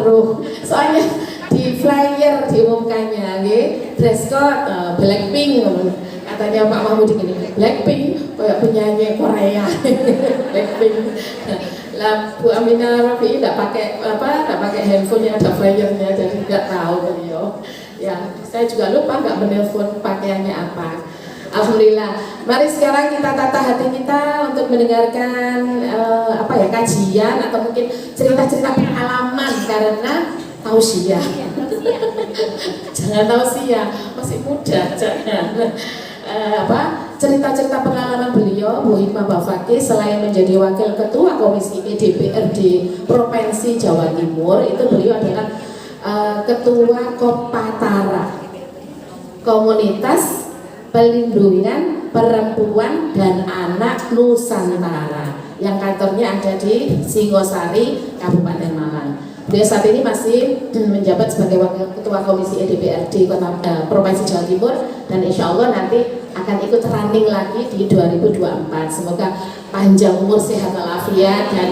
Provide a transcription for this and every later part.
weruh. Soalnya di flyer diumumkannya nggih, dress code Blackpink katanya Pak Mahmud gini, Blackpink kayak penyanyi Korea. Blackpink. Lah Bu Aminah Rafi'i enggak pakai handphone yang ada flyernya, jadi enggak tahu beliau. Ya, saya juga lupa enggak menelpon pakaiannya apa. Alhamdulillah. Mari sekarang kita tata hati kita untuk mendengarkan kajian atau mungkin cerita-cerita pengalaman karena tausiah. Jangan tausiah, masih muda, jangan. Cerita-cerita pengalaman beliau Bu Hikmah Bafaki selain menjadi wakil ketua komisi DPRD Provinsi Jawa Timur, itu beliau adalah ketua Kopatara, Komunitas Pelindungan Perempuan dan Anak Nusantara, yang kantornya ada di Singosari, Kabupaten Malang. Beliau saat ini masih menjabat sebagai wakil ketua komisi DPRD Provinsi Jawa Timur, dan insya Allah nanti akan ikut running lagi di 2024. Semoga panjang umur, sehat walafiat, dan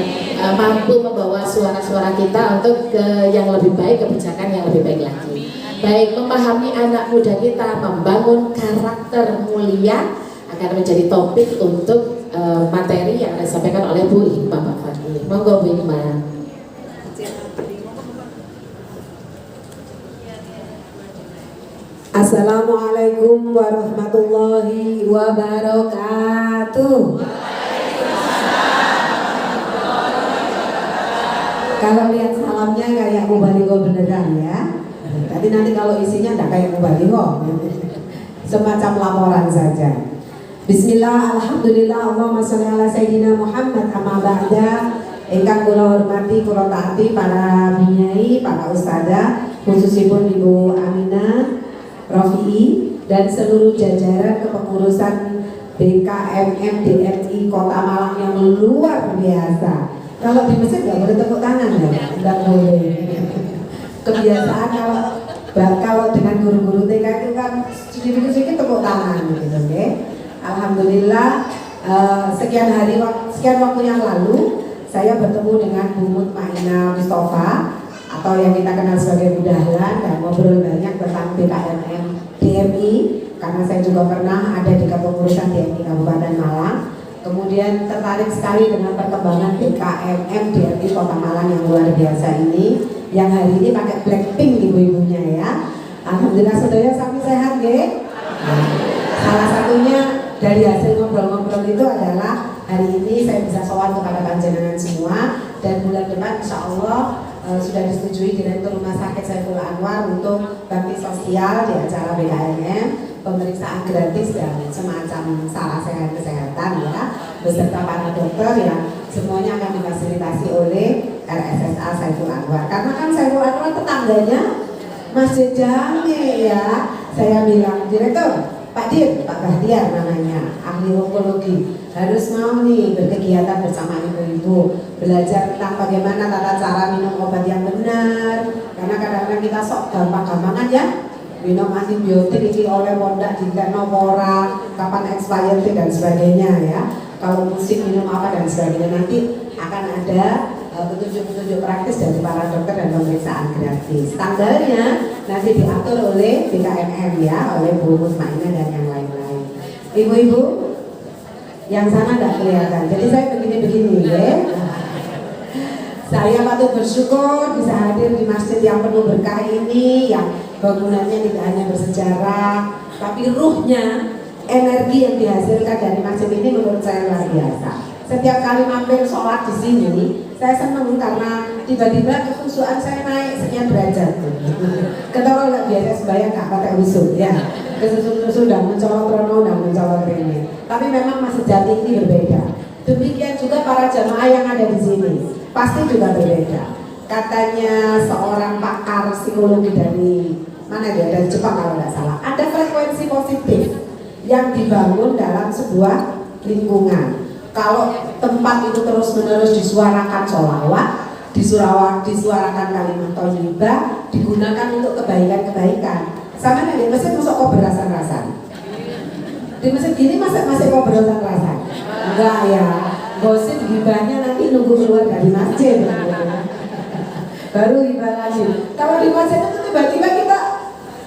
mampu membawa suara-suara kita untuk ke yang lebih baik, kebijakan yang lebih baik lagi. Baik, memahami anak muda kita, membangun karakter mulia akan menjadi topik untuk materi yang disampaikan oleh Bu Hikmah Bafaki. Monggo Bu Hikmah. Assalamualaikum warahmatullahi wabarakatuh. Kalau lihat salamnya kayak mubalighah beneran ya. Tadi nanti kalau isinya tidak kayak mubalighah, semacam laporan saja. Bismillah, alhamdulillah, Allahumma sholli ala sayyidina Muhammad. Amma ba'da, ingkang kula hormati, kula taati para binyai, para ustadzah, khususipun Ibu Aminah Rafi'i dan seluruh jajaran kepengurusan BKMM DMI Kota Malang yang luar biasa. Kalau di masjid nggak boleh tepuk tangan ya, nggak boleh. Kebiasaan kalau dengan guru-guru TK itu kan sedikit-sedikit tepuk tangan gitu, oke? Alhamdulillah, sekian waktu yang lalu saya bertemu dengan Bu Mutmainah Mustafa atau yang kita kenal sebagai Bu Dahlan, dan ngobrol banyak tentang BKMM DMI karena saya juga pernah ada di kepengurusan DMI Kabupaten Malang. Kemudian tertarik sekali dengan perkembangan BKMM DMI Kota Malang yang luar biasa ini, yang hari ini pakai Blackpink ibu-ibunya ya. Alhamdulillah saudara sapi sehat nggih. Salah satunya dari hasil ngobrol-ngobrol itu adalah hari ini saya bisa sowan kepada panjenengan semua, dan bulan depan insya Allah sudah disetujui Direktur Rumah Sakit Saiful Anwar untuk bakti sosial di acara BKMM, pemeriksaan gratis dan semacam salah sehat kesehatan ya, beserta para dokter yang semuanya akan difasilitasi oleh RSSA Saiful Anwar. Karena kan Saiful Anwar tetangganya Masjid Jami ya. Saya bilang, Direktur, Pak Dir, Pak Bahtiar namanya, ahli onkologi, harus mau nih berkegiatan bersama ibu-ibu, belajar tentang bagaimana tata cara minum obat yang benar. Karena kadang-kadang kita sok gampang-gampangan ya, minum antibiotik ini oleh pondak di Novora, kapan expired dan sebagainya ya. Kalau musik minum apa dan sebagainya, nanti akan ada petunjuk-petunjuk praktis dari para dokter dan pemeriksaan gratis. Tanggalnya nanti diatur oleh BKMM ya, oleh Bu Mutmainah dan yang lain-lain. Ibu-ibu yang sana tidak kelihatan, jadi saya begini-begini ya. Saya patut bersyukur bisa hadir di masjid yang penuh berkah ini, yang bangunannya tidak hanya bersejarah, tapi ruhnya, energi yang dihasilkan dari masjid ini menurut saya luar biasa. Setiap kali mampir sholat di sini, saya senang karena tiba-tiba kekhusyuan saya naik sekian derajat. Ketara nggak biasa sembahyang nggak pakai wusud ya. Kesusu dan mencolok rono dan mencolok ini. Tapi memang masjid Jati ini berbeda. Demikian juga para jamaah yang ada di sini, pasti juga berbeda. Katanya seorang pakar psikologi dari mana dia, dari Jepang kalau nggak salah, ada frekuensi positif yang dibangun dalam sebuah lingkungan. Kalau tempat itu terus-menerus disuarakan sholawat, disuarakan kalimat thayyibah, digunakan untuk kebaikan-kebaikan. Sama di masjid masuk kok berasan-rasan. Di masjid gini masih kok berasan-rasan. Enggak ya, gosip gibahnya nanti nunggu keluar dari masjid. baru hibah lagi. Kalau di masjid itu tiba-tiba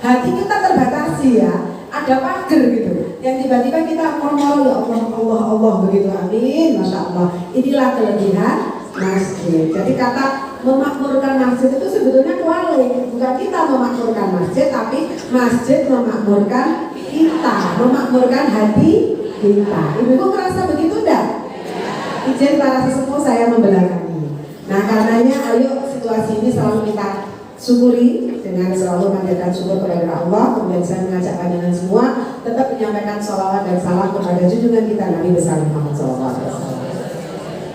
hati kita terbatasi ya, ada pagar gitu yang tiba-tiba kita ngomong ya Allah Allah Allah begitu, amin, masya Allah. Inilah kelebihan masjid. Jadi kata memakmurkan masjid itu sebetulnya kuali, bukan kita memakmurkan masjid, tapi masjid memakmurkan kita, memakmurkan hati kita. Ibu merasa begitu enggak? Izin para sesepuh saya membelakangi. Nah karenanya ayo situasi ini selalu kita syukuri dengan selalu memanjatkan syukur kepada Allah. Kemudian saya mengajak kalian semua tetap menyampaikan sholawat dan salam kepada junjungan kita Nabi besar Muhammad SAW.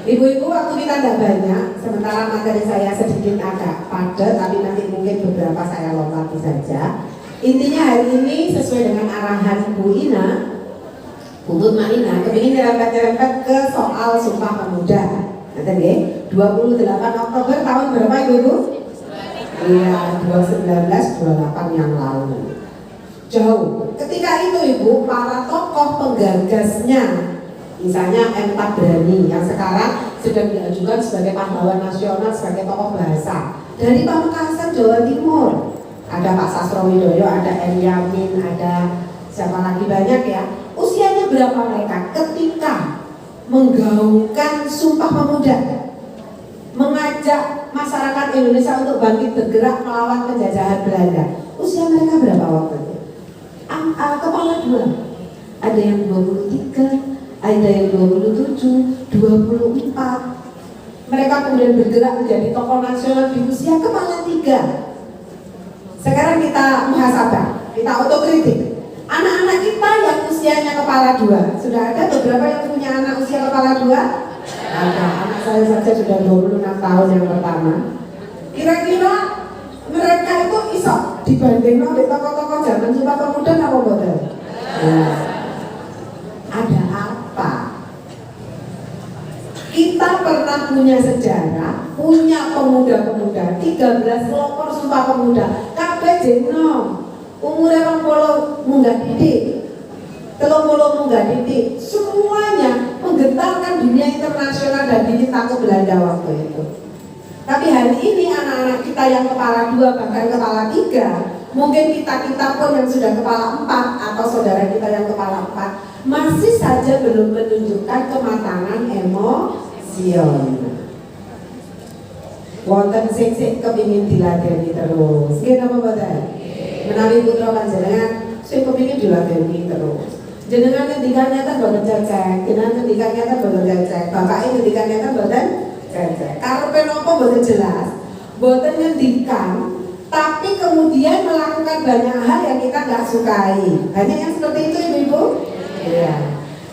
Ibu-ibu, waktu kita tidak banyak, sementara materi saya sedikit agak padat, tapi nanti mungkin beberapa saya lompati saja. Intinya hari ini sesuai dengan arahan Bu Ina, Bu Mutmainah, kepingin nyerempet-nyerempet ke soal Sumpah Pemuda. Nanti deh, 28 Oktober tahun berapa ibu-ibu? Iya, 1928 yang lalu. Jauh. Ketika itu ibu, para tokoh penggagasnya, misalnya M. Tabrani yang sekarang sedang diajukan sebagai pahlawan nasional, sebagai tokoh bahasa dari Pamekasan, Jawa Timur. Ada Pak Sastrowidoyo, ada M. Yamin, ada siapa lagi banyak ya. Usianya berapa mereka ketika menggaungkan Sumpah Pemuda, mengajak masyarakat Indonesia untuk bangkit bergerak melawan penjajahan Belanda? Usia mereka berapa waktu itu? Kepala dua. Ada yang 23, ada yang 27, 24. Mereka kemudian bergerak menjadi tokoh nasional di usia kepala 3. Sekarang kita muhasabah, kita otokritik. Anak-anak kita yang usianya kepala 2, sudah ada beberapa yang punya anak usia kepala 2? Ada, anak saya saja sudah 26 tahun yang pertama. Kira-kira mereka itu iso dibanding dengan tokoh-tokoh zaman Sumpah Pemuda apa boten? Nah, ada apa? Kita pernah punya sejarah, punya pemuda-pemuda, 13 pelopor Sumpah Pemuda, kabeh jenom, umurnya 20 munggah didik, 30 munggah didik, semuanya menggetarkan dunia internasional dan diminta ke Belanda waktu itu. Tapi hari ini anak-anak kita yang kepala 2 bahkan kepala 3, mungkin kita pun yang sudah kepala 4 atau saudara kita yang kepala 4 masih saja belum menunjukkan kematangan emosional. Wonten sing kepingin diladeni terus. Nggih napa mboten? Menawi putra panjenengan sing kepingin diladeni terus. Jenengan ngendikannya kan boten cecek, jenengan ngendikannya kan boten cecek, bapake ngendikannya kan boten cecek. Karepe napa boten jelas, boten ngendikan, tapi kemudian melakukan banyak hal yang kita nggak sukai. Banyak yang seperti itu ibu-ibu? Iya.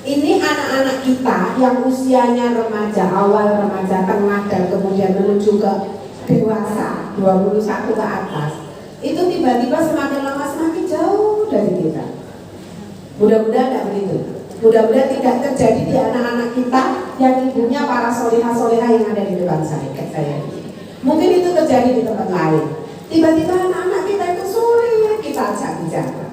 Ini anak-anak kita yang usianya remaja, awal remaja, tengah, dan kemudian menuju ke dewasa, 21 ke atas. Itu tiba-tiba semakin lama semakin jauh dari kita. Mudah-mudahan tidak begitu. Mudah-mudahan tidak terjadi di anak-anak kita yang ibunya para solihah-solihah yang ada di depan saya, kayak saya. Mungkin itu terjadi di tempat lain. Tiba-tiba anak-anak kita itu sulit kita ajak bicara.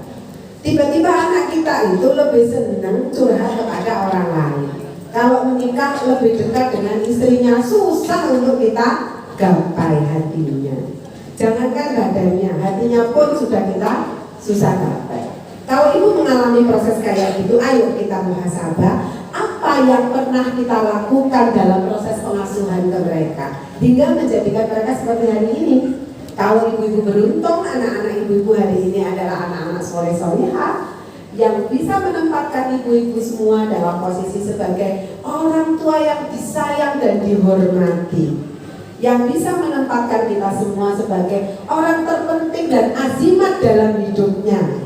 Tiba-tiba anak kita itu lebih senang curhat kepada orang lain. Kalau menikah lebih dekat dengan istrinya, susah untuk kita gapai hatinya. Jangankan badannya, hatinya pun sudah kita susah gapai. Kalau ibu mengalami proses kayak gitu, ayo kita muhasabah apa yang pernah kita lakukan dalam proses pengasuhan ke mereka hingga menjadikan mereka seperti hari ini. Kalau ibu-ibu beruntung, anak-anak ibu-ibu hari ini adalah anak-anak soleh-solehah yang bisa menempatkan ibu-ibu semua dalam posisi sebagai orang tua yang disayang dan dihormati, yang bisa menempatkan kita semua sebagai orang terpenting dan azimat dalam hidupnya.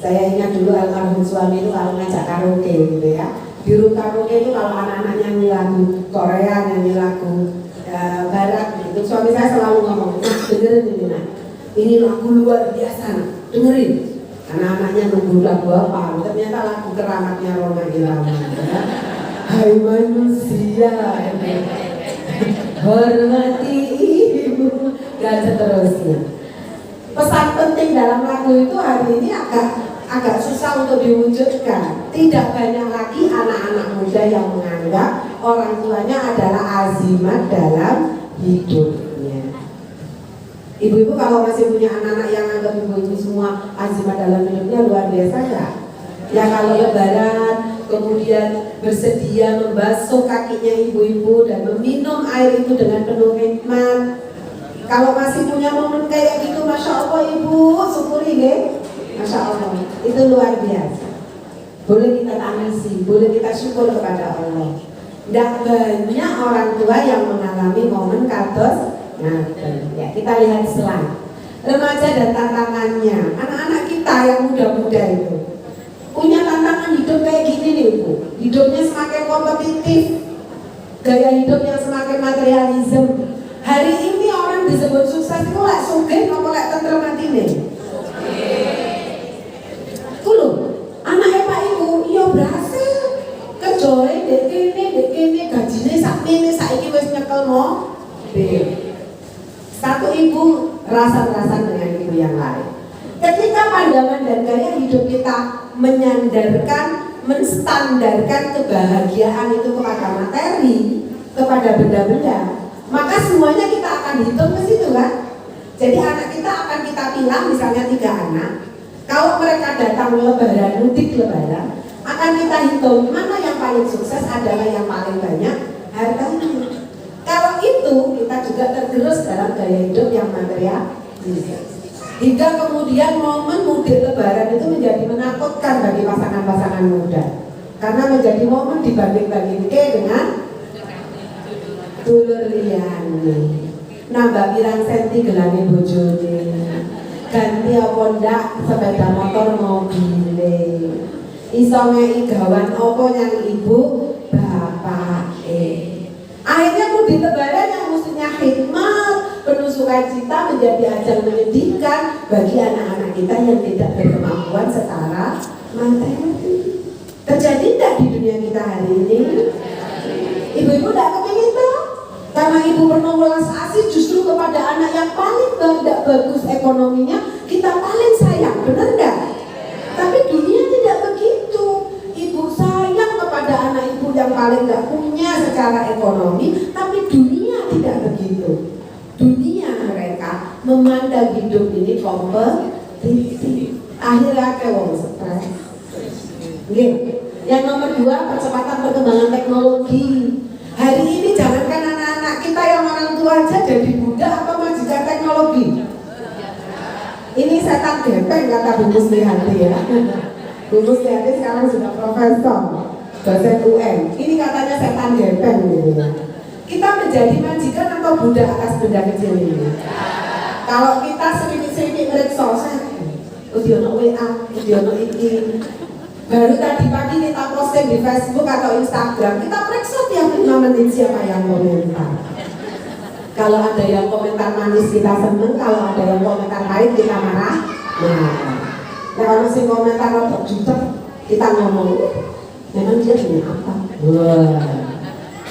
Saya ingat dulu almarhum suami itu kalau ngajak karaoke gitu ya. Di room karaoke itu kalau anak-anak nyanyi lagu Korea, nyanyi lagu Barat gitu, suami saya selalu ngomong, nah dengerin ini nak, ini lagu luar biasa nak, dengerin. Anak-anaknya nunggu lagu apa? Ternyata lagu Keramatnya Roma Irama. Hai manusia, hormati ibu, dan seterusnya. Pesan penting dalam lagu itu hari ini agak susah untuk diwujudkan. Tidak banyak lagi anak-anak muda yang menganggap orang tuanya adalah azimat dalam hidupnya. Ibu-ibu kalau masih punya anak-anak yang anggap ibu-ibu semua azimah dalam hidupnya luar biasa ya. Ya kalau lebaran kemudian bersedia membasuh kakinya ibu-ibu dan meminum air itu dengan penuh hikmat. Kalau masih punya momen kayak gitu, masya Allah ibu, syukuri deh, masya Allah, itu luar biasa. Boleh kita tangisi, boleh kita syukur kepada Allah. Tidak banyak orang tua yang mengalami momen kados. Nah, ya kita lihat slide remaja dan tantangannya. Anak-anak kita yang muda-muda itu punya tantangan hidup kayak gini nih ibu. Hidupnya semakin kompetitif, gaya hidup yang semakin materialisme. Hari ini orang disebut sukses itu lek sugih apa lek tentrem atine? Kulo, anaknya Pak Ibu, iya berhasil. Kejoe dek kene gajine sakmene saiki wis nyekel mobil. Satu ibu rasa-rasan dengan ibu yang lain. Ketika pandangan dan gaya hidup kita menyandarkan, menstandarkan kebahagiaan itu kepada materi, kepada benda-benda, maka semuanya kita akan hitung ke situ kan. Jadi anak kita akan kita pilih misalnya 3 anak. Kalau mereka datang lebaran, mudik lebaran, akan kita hitung mana yang paling sukses adalah yang paling banyak hartanya. Kalau itu kita juga tergerus dalam gaya hidup yang material. Hingga kemudian momen mudik lebaran itu menjadi menakutkan bagi pasangan-pasangan muda. Karena menjadi momen dibanding-bandingke dengan dulur liyane. Nambah pirang senti gelane bojone. Ganti apa ndak sepeda motor mobile. Iso ngeki gawan apa yang ibu bapake. Akhirnya mudik lebaran yang mestinya hikmat, penuh sukacita menjadi ajang menyedihkan bagi anak-anak kita yang tidak berkemampuan secara materi. Terjadi tidak di dunia kita hari ini? Ibu-ibu tidak kepingin toh? Karena ibu pernah welas asih justru kepada anak yang paling tidak bagus ekonominya, kita paling sayang, benar enggak? Tapi dunia tidak begitu. Ibu sayang kepada anak ibu yang paling nggak punya secara ekonomi, tapi dunia tidak begitu. Dunia mereka memandang hidup ini kompetitif. Akhirnya kayak wong stres. Yang nomor 2, percepatan perkembangan teknologi. Hari ini jangankan anak-anak kita yang orang tua aja jadi budak atau majikan teknologi. Ini setan gepeng kata Bu Muslihanti ya. Bu Muslihanti sekarang sudah profesor, dosen UN. Ini katanya setan gepeng gitu ya. Kita menjadi majikan atau budak atas benda kecil ini. Kalau kita sedikit-sedikit meriksa, udiono WA, udiono iki. Baru tadi pagi kita posting di Facebook atau Instagram, kita periksa tiap 5 menit siapa yang komentar. Kalau ada yang komentar manis kita seneng, kalau ada yang komentar pahit kita marah. Nah, kalau si komentar rotok jutek, kita ngomong, memang dia punya apa? Wah,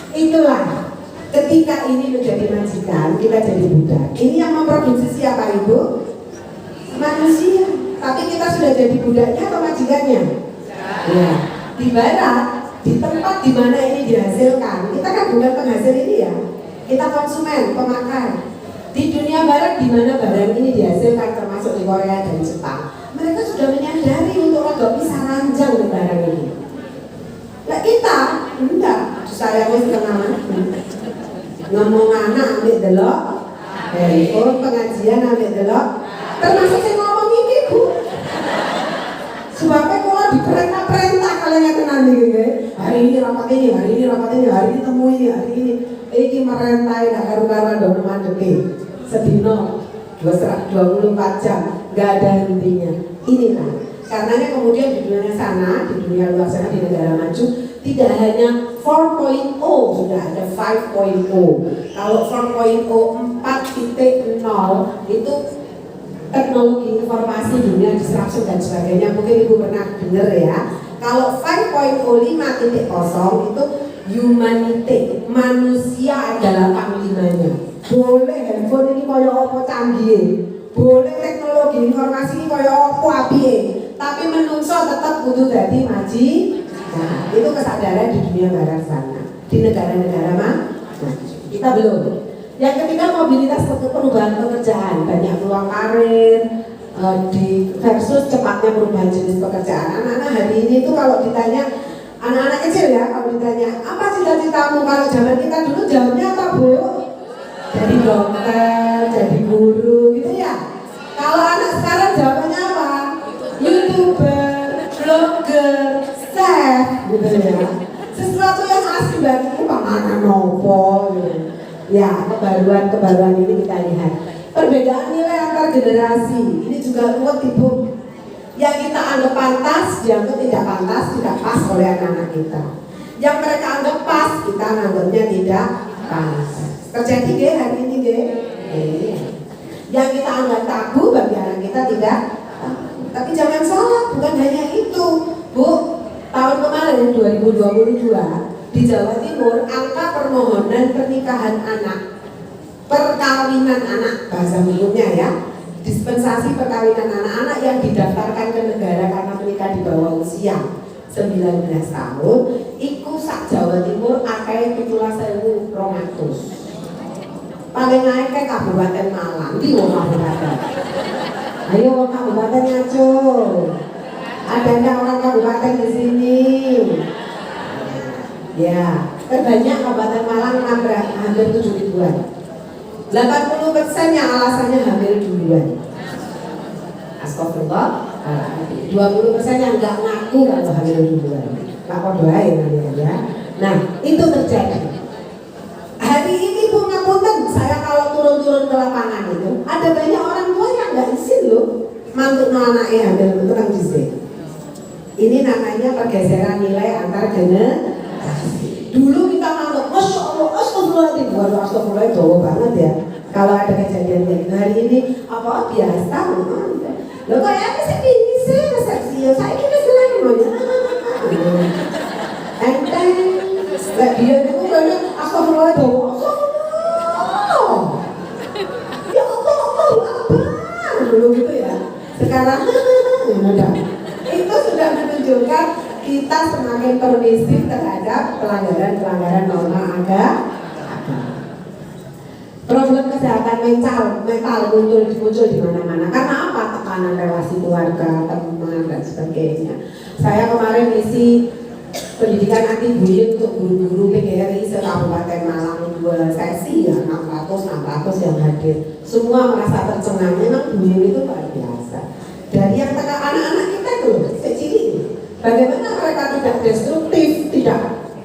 itulah ketika ini menjadi majikan, kita jadi budak. Ini yang memproduksi siapa ibu? Manusia. Tapi kita sudah jadi budaknya atau majikannya? Ya, di barat, di tempat di mana ini dihasilkan, kita kan bukan penghasil ini ya, kita konsumen, pemakai. Di dunia barat di mana barang ini dihasilkan, termasuk di Korea dan Jepang, mereka sudah menyadari untuk rodok bisa ranjang di barang ini. Nah kita, enggak, saya wis setengah ngomong anak ambil delok, handphone pengajian ambil delok, termasuk saya ngomong ini bu. Sebabnya kalau diperintah-perintah kalian yang kenal nih, hari ini rapat ini, hari ini rapat ini, hari ini temu ini, hari ini merentai dak karu-karuan dong mandeke. Sedino 24 jam, nggak ada hentinya. Inilah karenanya kemudian di dunia sana, di dunia luar sana, di negara maju tidak hanya 4.0, sudah ada 5.0. Kalau 4.0 4.0 itu teknologi informasi, dunia disruption dan sebagainya, mungkin ibu pernah dengar ya. Kalau 5.0 5.0 itu humanity, manusia adalah panglimanya. Boleh handphone ini kaya apa canggih, boleh teknologi informasi ini kaya apa apike, tapi menungso tetap kudu dadi maji. Nah, itu kesadaran di dunia barat sana. Di negara-negara maju kita belum. Yang ketiga, mobilitas perubahan pekerjaan. Banyak peluang karir, di versus cepatnya perubahan jenis pekerjaan. Anak-anak hari ini tuh kalau ditanya, anak-anak kecil ya, kalau ditanya apa cita-citamu, kalau zaman kita dulu jawabnya apa Bu? Jadi dokter, jadi guru gitu ya. Kalau anak sekarang jawabannya apa? YouTuber, blogger, chef gitu ya. Sesuatu yang asli bagiku panganan nopo gitu. Ya, kebaruan ini kita lihat. Perbedaan nilai antar generasi ini juga ruwet Ibu. Yang kita anggap pantas, dianggap tidak pantas, tidak pas oleh anak-anak kita. Yang mereka anggap pas, kita anggapnya tidak pas. Terjadi nggih hari ini nggih? Yang kita anggap tabu bagi anak kita tidak. Tapi jangan salah, bukan hanya itu, Bu. Tahun kemarin 2022 di Jawa Timur angka permohonan pernikahan anak, perkawinan anak bahasa umumnya ya, dispensasi perkawinan anak-anak yang didaftarkan ke negara karena menikah di bawah usia 19 tahun, iku sak Jawa Timur akeh 17.200. Paling akeh Kabupaten Malang, di wong kabupaten. Ayo wong kabupaten ngaco. Ada enggak orang kabupaten di sini? Ya, terbanyak Kabupaten Malang hampir 7 ribuan. 80% yang alasannya hamil duluan. Astagfirullah. 20% yang nggak ngaku kalau hamil duluan. Nggak mau doain namanya ya. Nah, itu terjadi. Hari ini Bu ngapunten, saya kalau turun-turun ke lapangan itu ada banyak orang tua yang nggak izin loh mantuk anaknya hamil itu kan izin. Ini namanya pergeseran nilai antar generasi. Dulu kita nganggap, Masya Allah, astagfirullahaladzim. Waduh, astagfirullah jauh banget ya. Kalau ada kejadian kayak gitu hari ini, apa biasa? Loh kok ya sih bisa resepsi ya? Saya kira senang namanya. Enteng. Lah dia itu kan astagfirullah jauh. Astagfirullah. Ya Allah, apa? Dulu gitu ya. Sekarang, udah. Itu sudah menunjukkan kita semakin permisif terhadap pelanggaran norma agama. Problem kesehatan mental muncul di mana-mana. Karena apa? Tekanan relasi keluarga, teman dan sebagainya. Saya kemarin isi pendidikan anti bullying untuk guru-guru PGRI se-Kabupaten Malang 2 sesi ya, 600 yang hadir. Semua merasa tercengang. Memang bullying itu luar biasa. Dari yang tengah anak-anak kita tuh, kecil. Bagaimana mereka tidak destruktif, tidak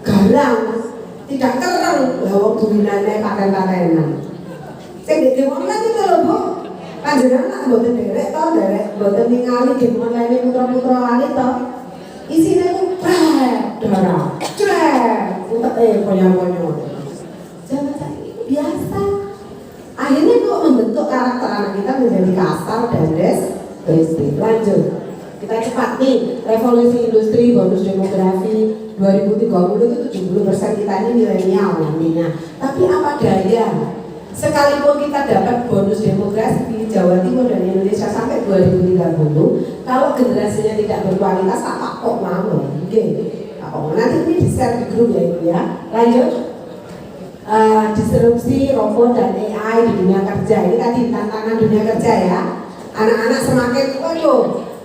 garang, tidak kereng, lawang turinannya paten-patenan. Saya di online itu loh Bu, panjenengan nak boten derek toh, boten ningali game online putra-putra wali toh. Isinya itu darah, untuk konyol-konyol. Jangan tadi itu biasa. Akhirnya kok membentuk karakter anak kita menjadi kasar dan destruktif. Lanjut. Kita cepat nih, revolusi industri, bonus demografi 2030 itu 70% kita ini milenial nantinya. Tapi apa daya? Sekalipun kita dapat bonus demografi di Jawa Timur dan Indonesia sampai 2030, kalau generasinya tidak berkualitas, apa kok mau? Oke, nanti ini di-share di grup ya Ibu ya. Lanjut, disrupsi robot dan AI di dunia kerja. Ini tadi tantangan dunia kerja ya. Anak-anak semakin,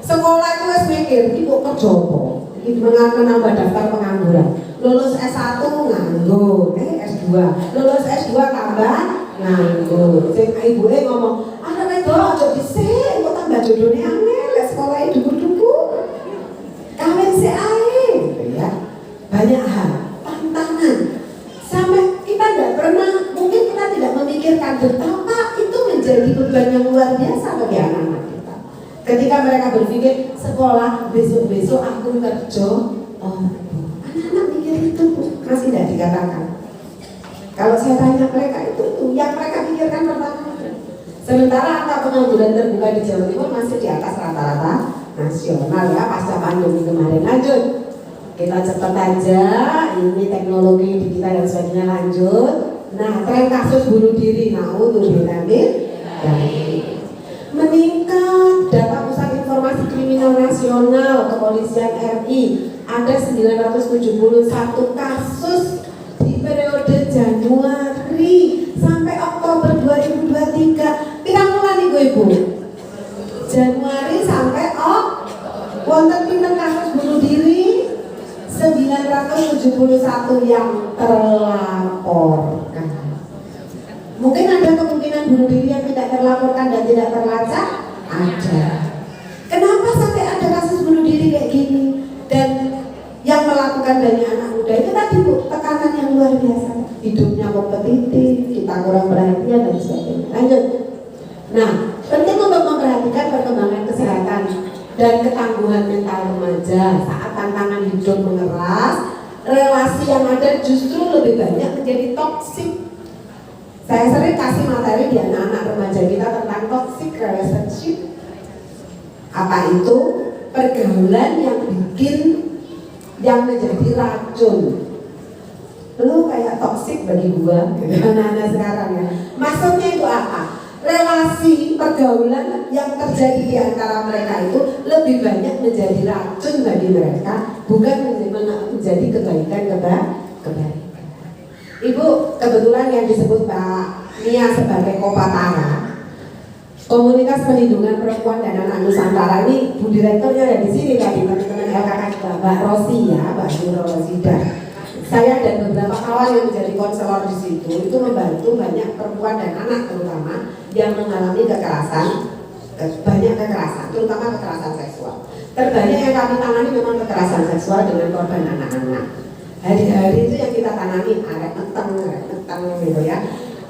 sekolah itu harus mikir, ini kok kerja apa? Ini menambah daftar pengangguran. Lulus S1 nganggur, S2. Lulus S2 tambah nganggur. Sing ibuke ngomong, anak itu aja dhisik, kok tambah jodone angel, sekolah duku-duku. Kawin sik ae, gitu ya. Banyak hal, tantangan. Sampai kita tidak pernah, mungkin kita tidak memikirkan betapa itu menjadi beban yang luar biasa bagi anak-anak. Ketika mereka berpikir sekolah besok-besok aku kerja, anak-anak mikir itu masih tidak dikatakan. Kalau saya tanya mereka itu yang mereka pikirkan pertama. Sementara angka pengangguran terbuka di Jawa Timur masih di atas rata-rata nasional ya pasca pandemi kemarin. Lanjut, kita cepat aja. Ini teknologi digital dan sebagainya lanjut. Nah, tren kasus bunuh diri, meningkat. Data Pusat Informasi Kriminal Nasional Kepolisian RI ada 971 kasus di periode Januari sampai Oktober 2023. Pirang bulan nih Ibu? 71 yang terlaporkan. Mungkin ada kemungkinan bunuh diri yang tidak terlaporkan dan tidak terlacak? Ada. Kenapa sampai ada kasus bunuh diri kayak gini? Dan yang melakukan banyak anak muda itu tadi Bu, tekanan yang luar biasa. Hidupnya kompetitif, kita kurang perhatian dan sebagainya. Lanjut. Nah, penting untuk memperhatikan perkembangan kesehatan dan ketangguhan mental remaja saat tantangan hidup mengeras. Relasi yang ada justru lebih banyak menjadi toksik. Saya sering kasih materi di anak-anak remaja kita tentang toxic relationship. Apa itu? Pergaulan yang yang menjadi racun. Lu kayak toksik bagi gua, anak-anak sekarang ya. Maksudnya itu apa? Relasi pergaulan yang terjadi di antara mereka itu lebih banyak menjadi racun bagi mereka, bukan menjadi kebaikan. Ibu, kebetulan yang disebut Mbak Nia sebagai Kopatara, Komunitas Perlindungan Perempuan dan Anak Nusantara, ini Bu Direkturnya ada di sini tadi, teman-teman LKK Mbak Rosi ya, Mbak Nurul Rosida. Saya dan beberapa kawan yang menjadi konselor di situ itu membantu banyak perempuan dan anak terutama yang mengalami kekerasan, banyak kekerasan, terutama kekerasan seksual. Terbanyak yang kami tangani memang kekerasan seksual dengan korban anak-anak. Hari-hari itu yang kita tangani arek neteng gitu ya.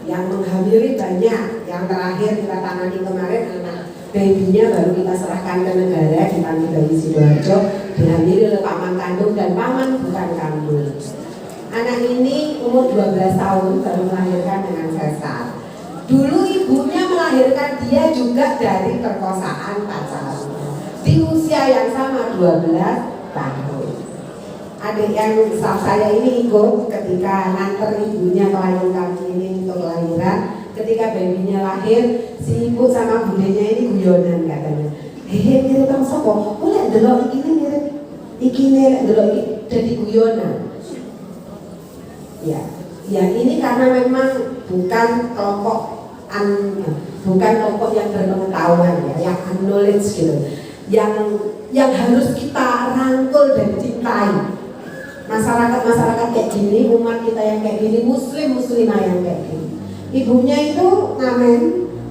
Yang menghamili banyak. Yang terakhir kita tangani kemarin anak babynya baru kita serahkan ke negara di Panti Bayi Sidoarjo, dihamili oleh paman kandung dan paman bukan kandung. Anak ini umur 12 tahun baru melahirkan dengan sesar. Dulu ibunya melahirkan dia juga dari perkosaan pacarnya di usia yang sama 12 tahun. Adik yang staff saya ini ikut ketika nganter ibunya melahirkan ini untuk lahiran. Ketika babynya lahir, si ibu sama budenya ini guyonan katanya. Hehe, mirip sama sopo. Boleh delok ikine delok jadi guyonan. Ya ini karena memang bukan kelompok yang berpengetahuan ya, yang knowledge gitu, yang harus kita rangkul dan cintai. Masyarakat kayak gini, umat kita yang kayak gini, muslimah yang kayak gini. Ibunya itu ngamen,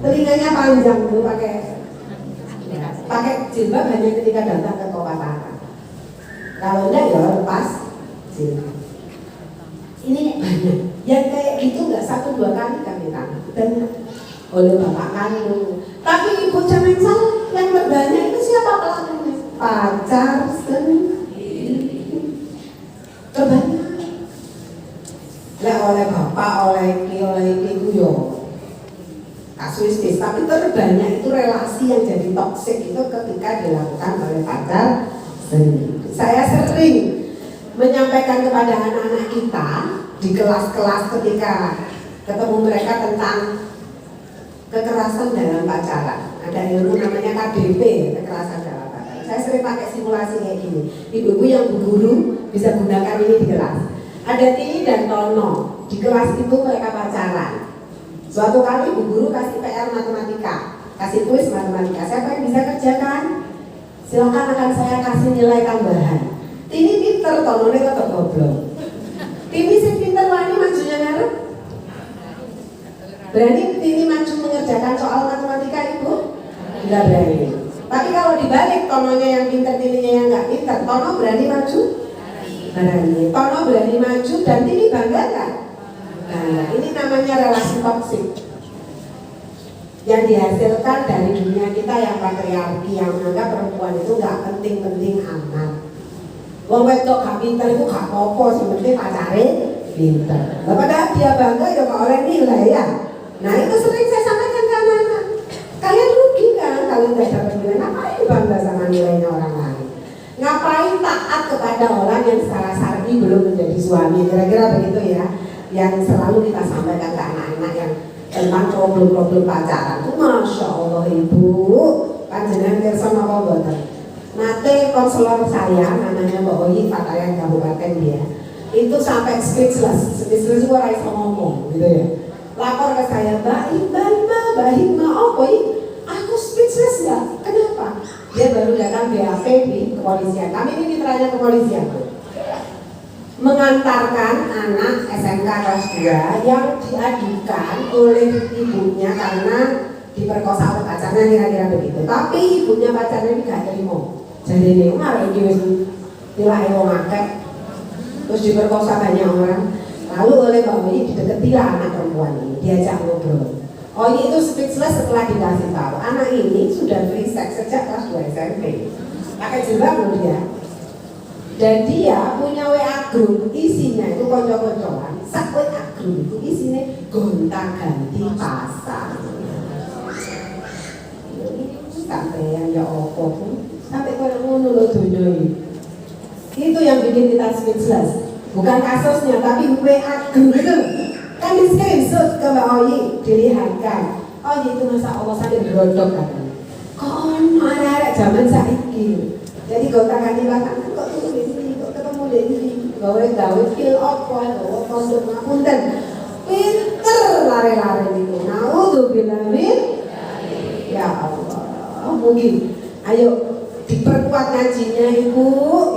telinganya panjang tuh pakai jilbab hanya ketika datang ke Kopatara. Kalau enggak ya lepas jilbab. Ini banyak yang kayak gitu, nggak 1-2 kali kami tangani oleh bapak kandung. Tapi ibu jangan salah, yang terbanyak itu siapa pelakunya? Pacar sendiri. Terbanyak. Oleh bapak, oleh ibu yo kasuistis. Tapi terbanyak itu relasi yang jadi toksik itu ketika dilakukan oleh pacar sendiri. Saya sering menyampaikan kepada anak-anak kita di kelas-kelas ketika ketemu mereka tentang kekerasan dalam pacaran. Ada ilmu namanya KDP, kekerasan dalam pacaran. Saya sering pakai simulasi kayak gini. Ibu-ibu yang guru bisa gunakan ini di kelas. Ada Tini dan Tono. Di kelas itu mereka pacaran. Suatu kali bu guru kasih PR matematika, kasih kuis matematika. Siapa yang bisa kerjakan? Silakan akan saya kasih nilai tambahan. Tini pinter, Tono ini tetap goblok. Tini sih pinter, wani majunya ngarep. Berani Tini maju mengerjakan soal matematika ibu? Enggak berani. Tapi kalau dibalik, Tononya yang pinter, Tininya yang nggak pinter, Tono berani maju? Berani. Tono berani maju dan Tini bangga kan? Nah, ini namanya relasi toksik yang dihasilkan dari dunia kita yang patriarki, yang menganggap perempuan itu nggak penting-penting amat. Wong wedok gak pinter itu gak apa-apa, seperti pacarin pinter. Nah, padahal dia bangga ya kok oleh nilai ya. Nah itu sering saya sampaikan ke anak-anak. Kalian rugi kan kalau nggak dapat nilai. Ngapain bangga sama nilainya orang lain? Ngapain taat kepada orang yang secara syar'i belum menjadi suami? Kira-kira begitu ya. Yang selalu kita sampaikan ke anak-anak yang tentang problem-problem pacaran. Masya Allah ibu, panjenengan pirsa napa mboten? Nate konselor saya namanya Mbak Oyi Patayan Kabupaten dia itu sampai speechless ora iso ngomong gitu ya. Lapor ke saya, Mbak Hikmah, oh Oyi, aku speechless ya. Kenapa? Dia baru datang BAP di kepolisian. Kami ini mitranya kepolisian. mengantarkan anak SMK kelas 2 yang diadukan oleh ibunya karena diperkosa oleh pacarnya, kira-kira begitu. Tapi ibunya pacarnya ini gak terima. Jadi ini marah ini wis tilake wong akeh. Terus diperkosa banyak orang. Lalu oleh Mbak Oyi dideketilah anak perempuan ini, diajak ngobrol. Oyi itu speechless setelah dikasih tahu anak ini sudah free sex sejak kelas 2 SMP. Pakai jilbab loh dia. Dan dia punya WA group, isinya itu konco-koncoan. Sak WA group itu isinya gonta-ganti pasang. Sampai yang ya opo pun, sampai kalau ngono lo dunia ini. Itu yang bikin kita speechless. Bukan kasusnya, tapi WA group itu. Kan di screenshot ke Mbak Oyi, dilihatkan. Oyi itu masa Allah sampai berodok katanya. Kok ada zaman saiki. Jadi gonta-ganti pasang. Gawe feel awkward, gawe kondom ngapunten. Pinter lari-lari itu. Naudzubillah min. Ya Allah. Mungkin ayo diperkuat ngajinya Ibu.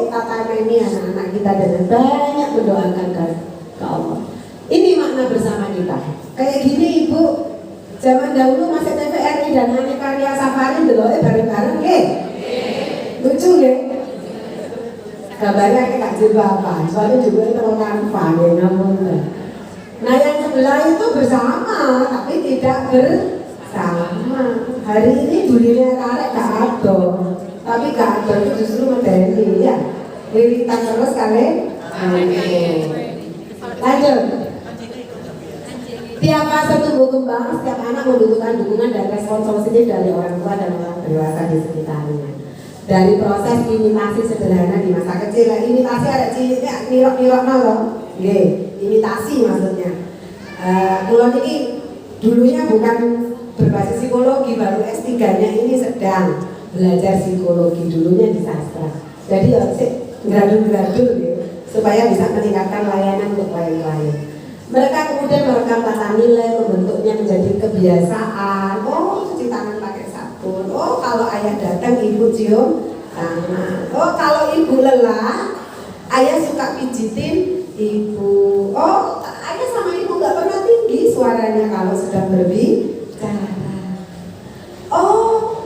Kita tameni anak-anak kita dengan banyak mendoakan ke Allah. Ini makna bersama kita. Kayak gini Ibu. Zaman dahulu masih TVRI dan Ani Karya Safari deloknya bareng-bareng nggih. Lucu nggih? Gambarnya kayak jilbaban, soalnya juga terlalu panjang namun. Nah yang sebelah itu bersama, tapi tidak bersama. Hari ini dunia karek gak ada, tapi gak ada itu justru medeni ya. Liritan terus kali. Lanjut. Tiap fase tumbuh kembang, setiap anak membutuhkan dukungan dan respon positif dari orang tua dan orang dewasa di sekitarnya. Dari proses imitasi sederhana di masa kecil, imitasi ada ciliknya, nirok-nirok loh, imitasi maksudnya. Kalau ini dulunya bukan berbasis psikologi, baru S3-nya ini sedang belajar psikologi, dulunya di sastra. Jadi harus gradul-gradul gitu, supaya bisa meningkatkan layanan untuk klien-klien. Mereka kemudian merekam tata nilai, membentuknya menjadi kebiasaan. Oh, cuci tangan pakai sabun. Oh, kalau ayah datang ibu cium tangan. Oh, kalau ibu lelah, ayah suka pijitin ibu. Oh, ayah sama ibu nggak pernah tinggi suaranya kalau sedang berbicara. Oh,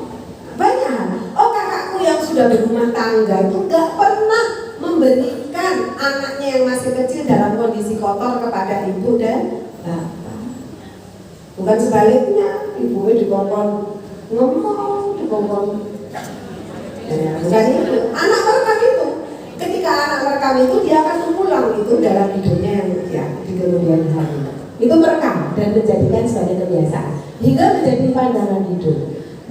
banyak. Oh, kakakku yang sudah berumah tangga itu nggak pernah memberikan anaknya yang masih kecil dalam kondisi kotor kepada ibu dan bapak. Bukan sebaliknya, ibunya dikongkon ngomong, dikongkon. Ya, bukan itu. Anak merekam itu. Ketika anak merekam itu, dia akan mengulang itu dalam hidupnya yang ya, di kemudian hari. Itu merekam dan menjadikan sebagai kebiasaan hingga menjadi pandangan hidup.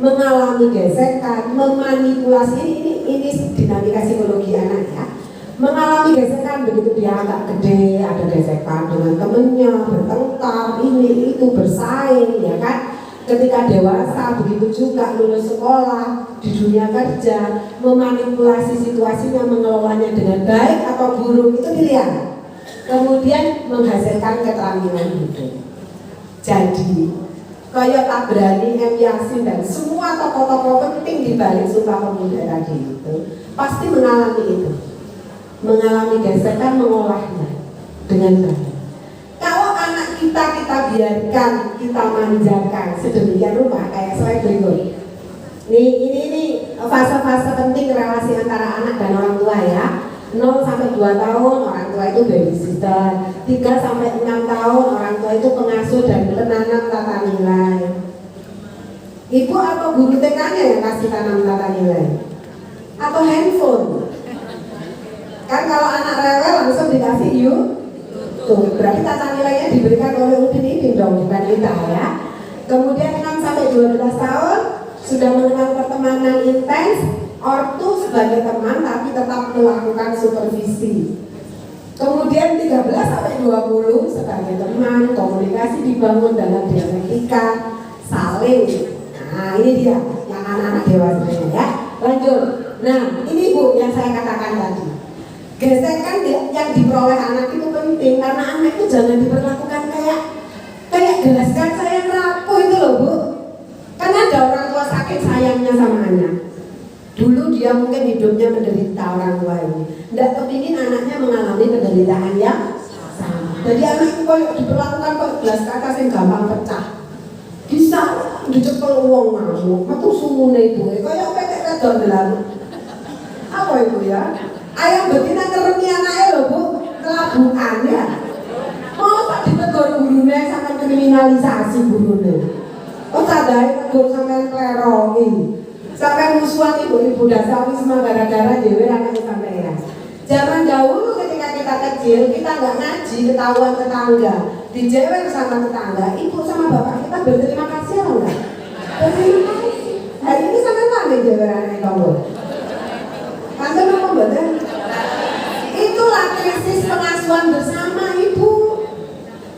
Mengalami gesekan, memanipulasi ini dinamika psikologi anak ya. Mengalami gesekan begitu dia agak gede, ada gesekan dengan temennya, bertengkar, ini itu bersaing ya kan. Ketika dewasa begitu juga lulus sekolah, di dunia kerja, memanipulasi situasinya, mengelolanya dengan baik atau buruk itu dilihat. Kemudian menghasilkan keterampilan hidup. Jadi kayak Tabrani, M. Yasin dan semua tokoh-tokoh penting di balik Sumpah Pemuda tadi itu pasti mengalami itu. Mengalami gesekan, mengolahnya dengan baik. Kalau anak kita biarkan, kita manjakan sedemikian rupa kayak slide berikut. Ini fase-fase penting relasi antara anak dan orang tua ya. 0 sampai 2 tahun orang tua itu babysitter, 3 sampai 6 tahun orang tua itu pengasuh dan penanam tata nilai. Ibu atau guru TK-nya yang kasih tanam tata nilai? Atau handphone? Kan kalau anak rewel langsung dikasih tuh, berarti tata nilainya diberikan oleh Udin dong, bukan kita ya. Kemudian 6 sampai 12 tahun sudah mengenal pertemanan intens, ortu sebagai teman tapi tetap melakukan supervisi. Kemudian 13 sampai 20 sebagai teman, komunikasi dibangun dalam dialektika, saling. Nah, ini dia yang anak-anak dewasa ya. Lanjut. Nah, ini Bu yang saya katakan tadi. Gesekan yang diperoleh anak itu penting karena anak itu jangan diperlakukan kayak gelas kaca yang rapuh itu loh Bu. Kan ada orang tua sakit sayangnya sama anak. Dulu dia mungkin hidupnya menderita orang tua ini, tidak kepingin anaknya mengalami penderitaan yang sama. Jadi anak itu kok diperlakukan kok gelas kaca yang gampang pecah, bisa dicekel uang ngamuk, metu sumune ibu, kayak petek kedor dalam. Apa itu ya? Ayam betina ngeremi anaknya loh bu, kelabukan ya. Oh tak ditegur gurunya sampai kriminalisasi gurunya. Oh sadari tegur sampai klerongi. Sampai musuhan ibu-ibu dasawi semua gara-gara dewe anaknya sampai ya. Zaman dahulu ketika kita kecil, kita nggak ngaji, ketahuan tetangga, dijewer sama tetangga, ibu sama bapak kita berterima kasih apa enggak? Berterima kasih. Hari ini sampai mana jewer anaknya kamu? Kantor apa betul? Itulah krisis pengasuhan bersama ibu.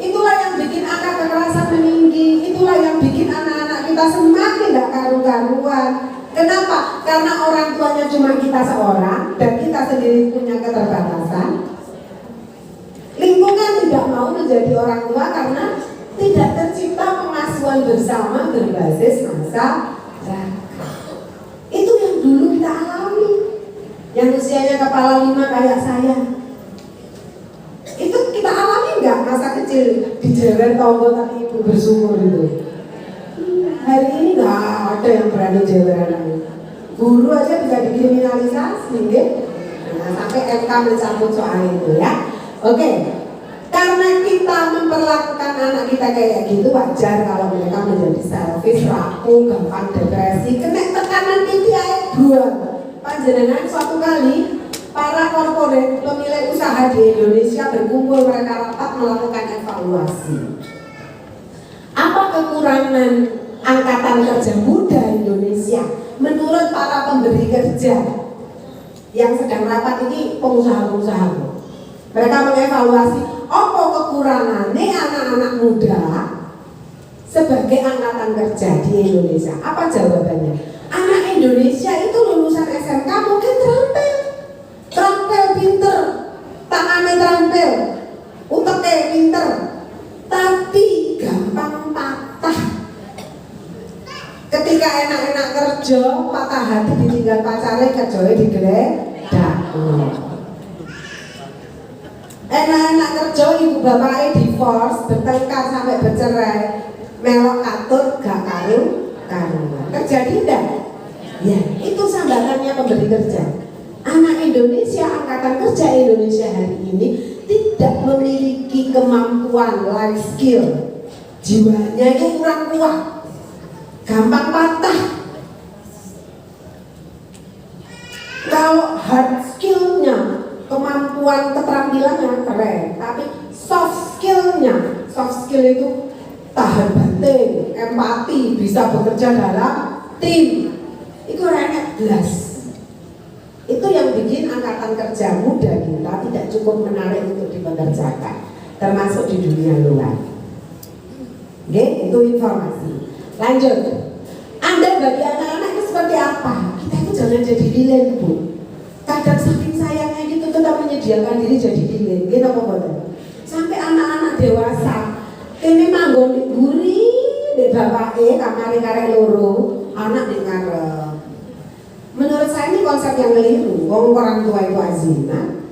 Itulah yang bikin angka kekerasan meninggi. Itulah yang bikin anak-anak kita semakin tidak karu-karuan. Kenapa? Karena orang tuanya cuma kita seorang dan kita sendiri punya keterbatasan. Lingkungan tidak mau menjadi orang tua karena tidak tercipta pengasuhan bersama berbasis masyarakat. Itu yang dulu kita alami. Yang usianya kepala 5 kayak saya. Itu kita alami nggak masa kecil dijewer tonggo tapi ibu bersyukur itu. Hari ini nggak ada yang berani jewer anaknya. Guru aja bisa dikriminalisasi, ya. Nah, sampai MK mencabut soal itu ya. Oke, karena kita memperlakukan anak kita kayak gitu, wajar kalau mereka menjadi selfish, rapuh, gampang depresi, kena tekanan PTI buat. Panjenengan suatu kali para korporat pemilik usaha di Indonesia berkumpul, mereka rapat melakukan evaluasi. Apa kekurangan angkatan kerja muda Indonesia menurut para pemberi kerja? Yang sedang rapat ini pengusaha-pengusaha. Mereka mengevaluasi apa kekurangannya anak-anak muda sebagai angkatan kerja di Indonesia. Apa jawabannya? Anak Indonesia itu lulusan SMK mungkin terampil pinter, tangannya terampil, uteknya pinter, tapi gampang patah. Ketika enak-enak kerja, patah hati ditinggal pacarnya, kerjanya digeledah. Enak-enak kerja, ibu bapaknya divorce, bertengkar sampai bercerai, melok katut, gak karuan. Terjadi enggak? Ya, itu sambatannya pemberi kerja. Anak Indonesia, angkatan kerja Indonesia hari ini tidak memiliki kemampuan life skill. Jiwanya itu kurang kuat, gampang patah. Kalau hard skillnya, kemampuan keterampilannya keren, tapi soft skillnya, soft skill itu tahan banting, empati, bisa bekerja dalam tim, itu orangnya jelas. Itu yang bikin angkatan kerja muda kita tidak cukup menarik untuk dipekerjakan, termasuk di dunia luar. Oke, itu informasi. Lanjut. Anda bagi anak-anak itu seperti apa? Kita itu jangan jadi villain, Bu. Kadang saking sayangnya gitu tetap menyediakan diri jadi villain. Gitu apa betul? Sampai anak-anak dewasa ini manggon di guri, di bapaknya kamar karek loro, anak di ngarep. Menurut saya ini konsep yang keliru. Orang tua itu azimah.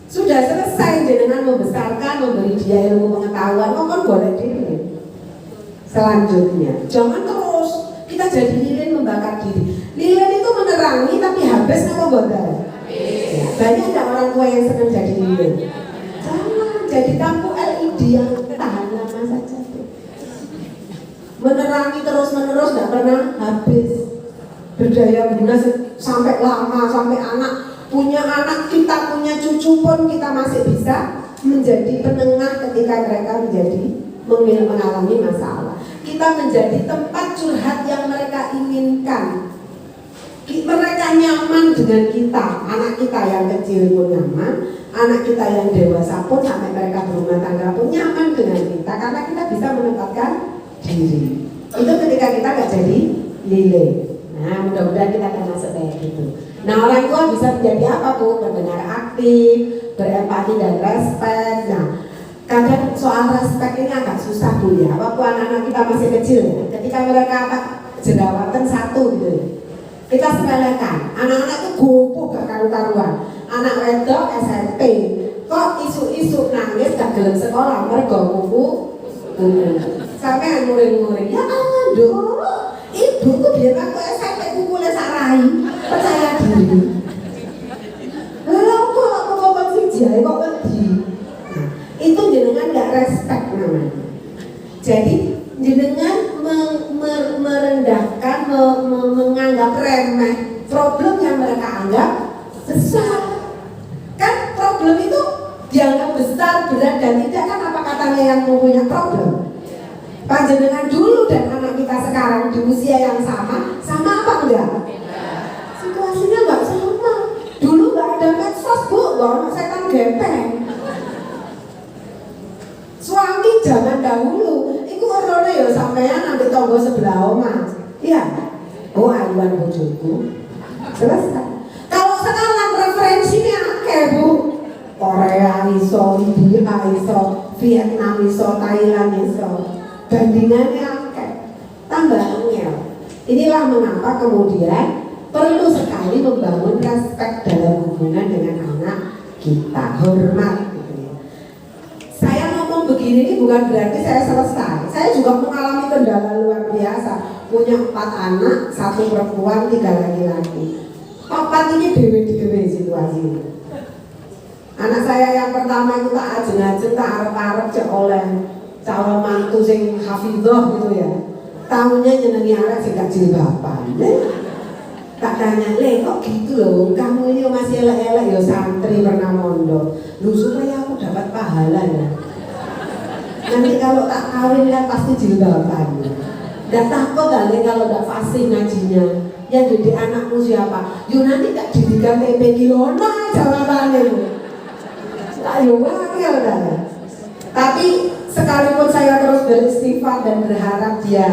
Sudah selesai dengan membesarkan, memberi dia ilmu pengetahuan, kok boleh diri. Selanjutnya, jangan terus kita jadi lilin membakar diri. Lilin itu menerangi tapi habis apa bodar? Ya, banyak nggak orang tua yang senang jadi lilin? Jangan jadi lampu LED yang tahan lama saja. Menerangi terus-menerus nggak pernah habis. Berdaya guna sampai lama, sampai anak punya anak, kita punya cucu pun kita masih bisa menjadi penengah ketika mereka mengalami masalah. Kita menjadi tempat curhat yang mereka inginkan. Mereka nyaman dengan kita, anak kita yang kecil pun nyaman, anak kita yang dewasa pun sampai mereka berumah tangga pun nyaman dengan kita karena kita bisa menempatkan diri. Itu ketika kita nggak jadi lilin. Nah, mudah-mudahan kita akan masuk kayak gitu. Nah, orang tua bisa menjadi apa, Bu? Pendengar aktif, berempati dan respect. Nah, kadang soal respect ini agak susah, Bu ya. Waktu anak-anak kita masih kecil, ketika mereka jerawatan satu gitu. Kita sepelekan, anak-anak itu gopoh gak karu-karuan. Anak wedok SMP, kok isu-isu nangis gak gelem sekolah, mergo buku. Sampai nguring-nguring, ya aduh, ibuku dia waktu SMP kukulnya sarai, percaya diri. Lalu kok sih kok wedi. Nah, itu jenengan gak respect namanya. Jadi jenengan merendahkan, menganggap remeh problem yang mereka anggap besar. Kan problem itu dianggap besar, berat dan tidak, kan apa katanya yang punya problem? Panjenengan dulu dan anak kita sekarang di usia yang sama apa enggak? Situasinya enggak sama. Dulu enggak ada medsos, Bu, bahwa setan gepeng. Suami zaman dahulu itu orangnya ya sampean ambil tonggo sebelah omah. Iya. Oh, ayuan bojoku. Selesai. Kalau sekarang referensinya akeh, Bu. Korea iso, India iso, Vietnam iso, Thailand iso. Bandingannya akeh. Tambah angel. Inilah mengapa kemudian perlu sekali membangun respect dalam hubungan dengan anak kita, hormat. Saya ngomong begini ini bukan berarti saya selesai. Saya juga mengalami kendala luar biasa. Punya 4 anak, 1 perempuan, 3 laki-laki. 4 ini dewe-dewe situasinya. Anak saya yang pertama itu tak ajeng-ajeng, tak arep-arep cek oleh calon mantu sing hafidhah gitu ya. Tahunya nyenengi arek sing gak jilbaban. Tak tanya, "Le, kok gitu loh? Kamu ini masih elek-elek ya santri pernah mondok. Lu supaya aku dapat pahala ya. Nanti kalau tak kawin kan pasti jilbaban. Dan takut kali kalau tak fasih ngajinya. Yang jadi anakmu siapa? Yuk nanti tak didikan TP Kilono jawabannya. Ayo wakil dah. Tapi sekalipun saya terus beristighfar dan berharap dia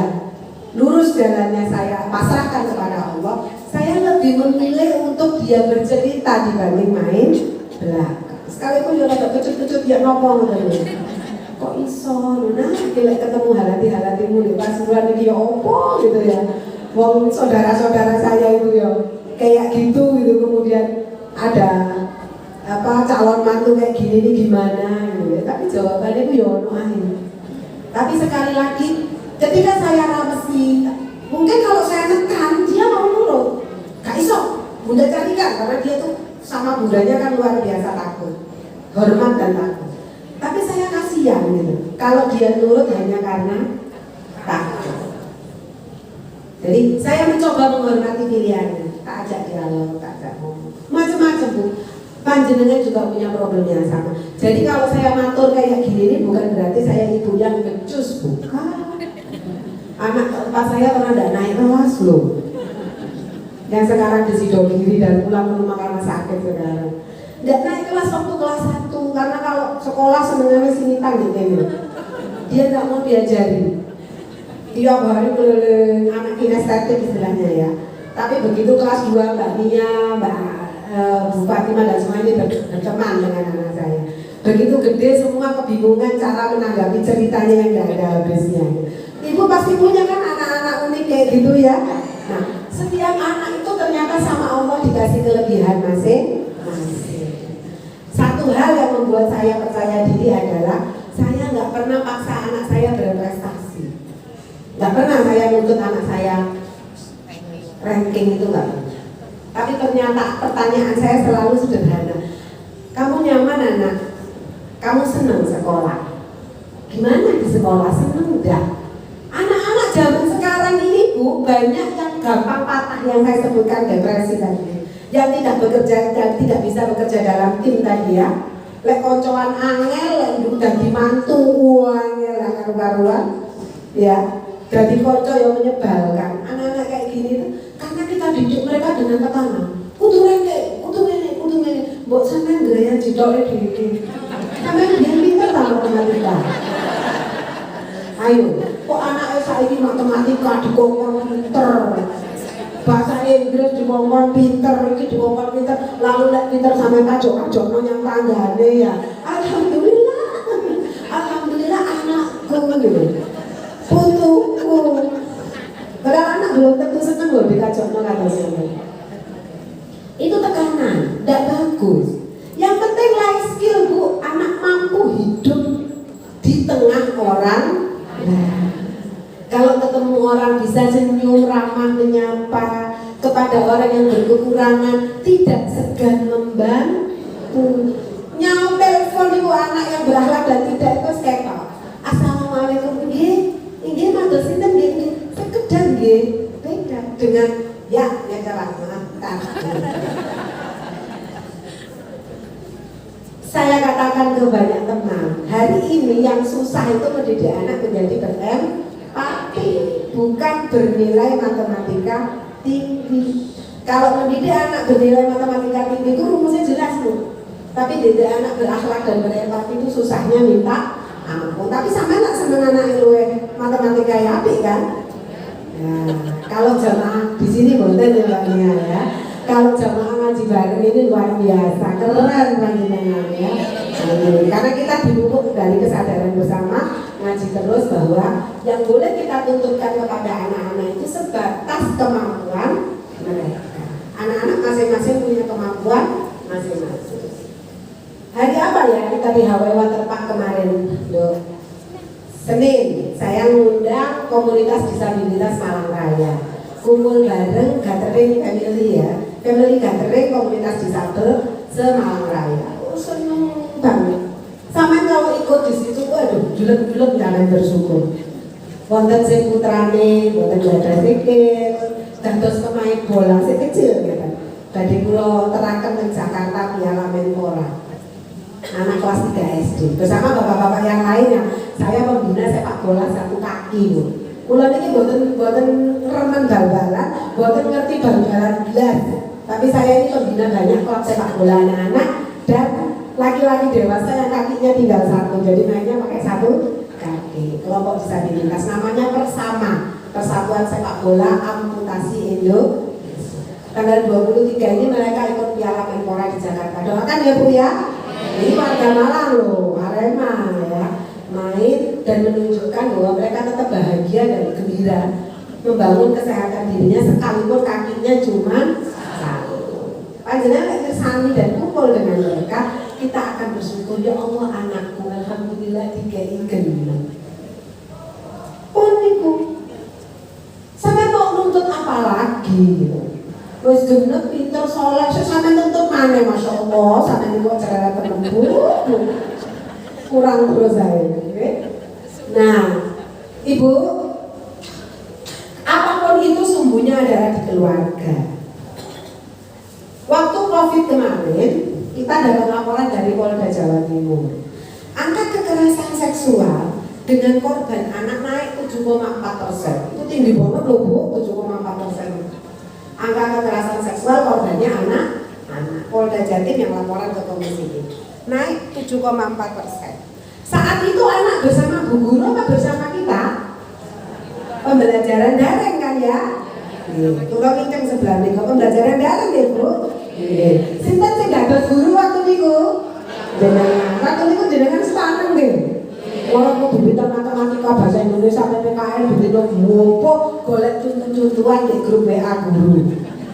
lurus jalannya, saya pasrahkan kepada Allah. Saya lebih memilih untuk dia bercerita dibanding main belakang. Sekalipun dia agak kecut-kecut dia nopo gitu. Kok iso, nah kita ketemu halati-halatimu di pasuruan ini ya opo gitu ya. Wong saudara-saudara saya itu ya kayak gitu kemudian ada calon mantu kayak gini nih gimana gitu ya. Tapi jawabannya itu ya ono ae. Tapi sekali lagi ketika saya ramesi, mungkin kalau saya tekan dia mau nurut. Gak iso, bunda carikan karena dia tuh sama bundanya kan luar biasa takut, hormat dan takut. Tapi saya kasihan gitu, kalau dia nurut hanya karena takut. Jadi saya mencoba menghormati pilihannya, tak ajak dialog, tak ajak ngomong, macam-macam Bu. Panjenengan juga punya problem yang sama. Jadi kalau saya matur kayak gini ini bukan berarti saya ibu yang becus, bukan. Anak keempat saya pernah tidak naik kelas loh. Yang sekarang disidogiri dan pulang ke rumah karena sakit sekarang. Tidak naik kelas waktu kelas 1 karena kalau sekolah sebenarnya sini tanggung gitu. Dia tidak mau diajari. Tiap hari keliling anak kinestetik istilahnya ya. Tapi begitu kelas 2 Mbak Nia, Bu Fatimah dan semua ini berteman dengan anak saya. Begitu gede semua kebingungan cara menanggapi ceritanya yang tidak ada habisnya. Ibu pasti punya kan anak-anak unik kayak gitu ya. Nah, setiap anak itu ternyata sama Allah dikasih kelebihan masing-masing. Satu hal yang membuat saya percaya diri adalah saya nggak pernah paksa anak saya berprestasi. Nggak pernah saya nuntut anak saya ranking itu nggak pernah. Tapi ternyata pertanyaan saya selalu sederhana. Kamu nyaman anak? Kamu senang sekolah? Gimana di sekolah? Senang enggak? Anak-anak zaman sekarang ini Bu, banyak yang gampang patah yang saya sebutkan depresi tadi. Yang tidak bekerja dan tidak bisa bekerja dalam tim tadi ya. Lek koncoan angel, lek udah dimantu angel lah karu-karuan. Ya, jadi konco yang menyebalkan. Anak-anak kayak gini tuh karena kita didik mereka dengan tekanan. Kudu rene. Mbok sampean gaya jidole dhewe. Sampean dia pinter ta matematika. Ayo, kok anaknya saiki matematika dikongkon pinter. Bahasa Inggris dikongkon pinter, iki dikongkon pinter, lalu lek pinter sampe kajok-kajokno nyang tanggane ya. Alhamdulillah. Alhamdulillah anakku gitu. Putuku. Padahal anak belum tentu seneng loh dikacokno katanya. Itu tekanan, tidak bagus. Yang penting life skill bu, anak mampu hidup di tengah orang. Nah, kalau ketemu orang bisa senyum, ramah, menyapa, kepada orang yang berkekurangan tidak segan membantu. Nyawa telepon itu anak yang berakhlak dan tidak itu skepal. Assalamualaikum, nggih matur sinten nggih, sekedar nggih, beda dengan ya cara maafkan. Saya katakan ke banyak teman, hari ini yang susah itu mendidik anak menjadi berempati, bukan bernilai matematika tinggi. Kalau mendidik anak bernilai matematika tinggi itu rumusnya jelas loh. Tapi didik anak berakhlak dan berempati itu susahnya minta ampun. Tapi sama nak seneng anak itu matematika ya apik kan? Nah, kalau jamaah di sini boleh ya Mbak Nia ya. Kalau jamaah ngaji bareng ini luar biasa, keren panjenengan ya. Karena kita didukung dari kesadaran bersama ngaji terus bahwa yang boleh kita tuntutkan kepada anak-anak itu sebatas kemampuan mereka. Anak-anak masing-masing punya kemampuan masing-masing. Hari apa ya kita di Hawaii Waterpark kemarin? Loh. Senin, saya ngundang komunitas disabilitas Malang Raya. Kumpul bareng gathering family ya. Family gathering komunitas disabel se-Malang Raya. Oh, seneng banget. Sama kalau ikut di situ, aduh, julek-julek jangan bersyukur. Wonten sing putrane, wonten gadah sikil, dados pemain bola sing kecil ya kan. Tadi kula teraken teng Jakarta Piala Menpora. Anak kelas 3 SD bersama bapak-bapak yang lainnya. Saya pembina sepak bola satu kaki bu. Kula niki boten remen bal-balan, boten ngerti bal-balan blas. Tapi saya ini pembina banyak klub sepak bola anak-anak dan laki-laki dewasa yang kakinya tinggal satu, jadi mainnya pakai satu kaki. Kelompok disabilitas namanya Persatuan Sepak Bola Amputasi Indo. Tanggal 23 ini mereka ikut Piala Menpora di Jakarta. Doakan ya Bu ya. Ini warga Malang loh, Arema ya, main dan menunjukkan bahwa mereka tetap bahagia dan gembira membangun kesehatan dirinya sekalipun kakinya cuma satu. Panjenengan kersani dan kumpul dengan mereka, kita akan bersyukur ya Allah anakku, alhamdulillah dikei gendeng. Pun ibu, sampai mau nuntut apa lagi gitu? Wes genep pinter soleh, sampai nuntut mana masya Allah, sampai niku cara terlembu, kurang terus saya. Nah, ibu, apapun itu sumbunya adalah di keluarga. Waktu COVID kemarin, kita dapat laporan dari Polda Jawa Timur. Angka kekerasan seksual dengan korban anak naik 7,4%. Itu tinggi banget loh Bu, 7,4%. Angka kekerasan seksual korbannya anak-anak. Polda Jatim yang laporan ke komisi ini naik 7,4%. Saat itu anak bersama Bu Guru apa bersama kita? Pembelajaran daring kan ya? Turun kenceng sebelah nih, pembelajaran daring ya Bu. Sinten sing dados guru waktu niku? Jenengan. Waktu niku jenengan sepaneng nggih. Wong kudu pinter matematika bahasa Indonesia PPKN begitu ngopo golek contoh-contohan di grup WA guru.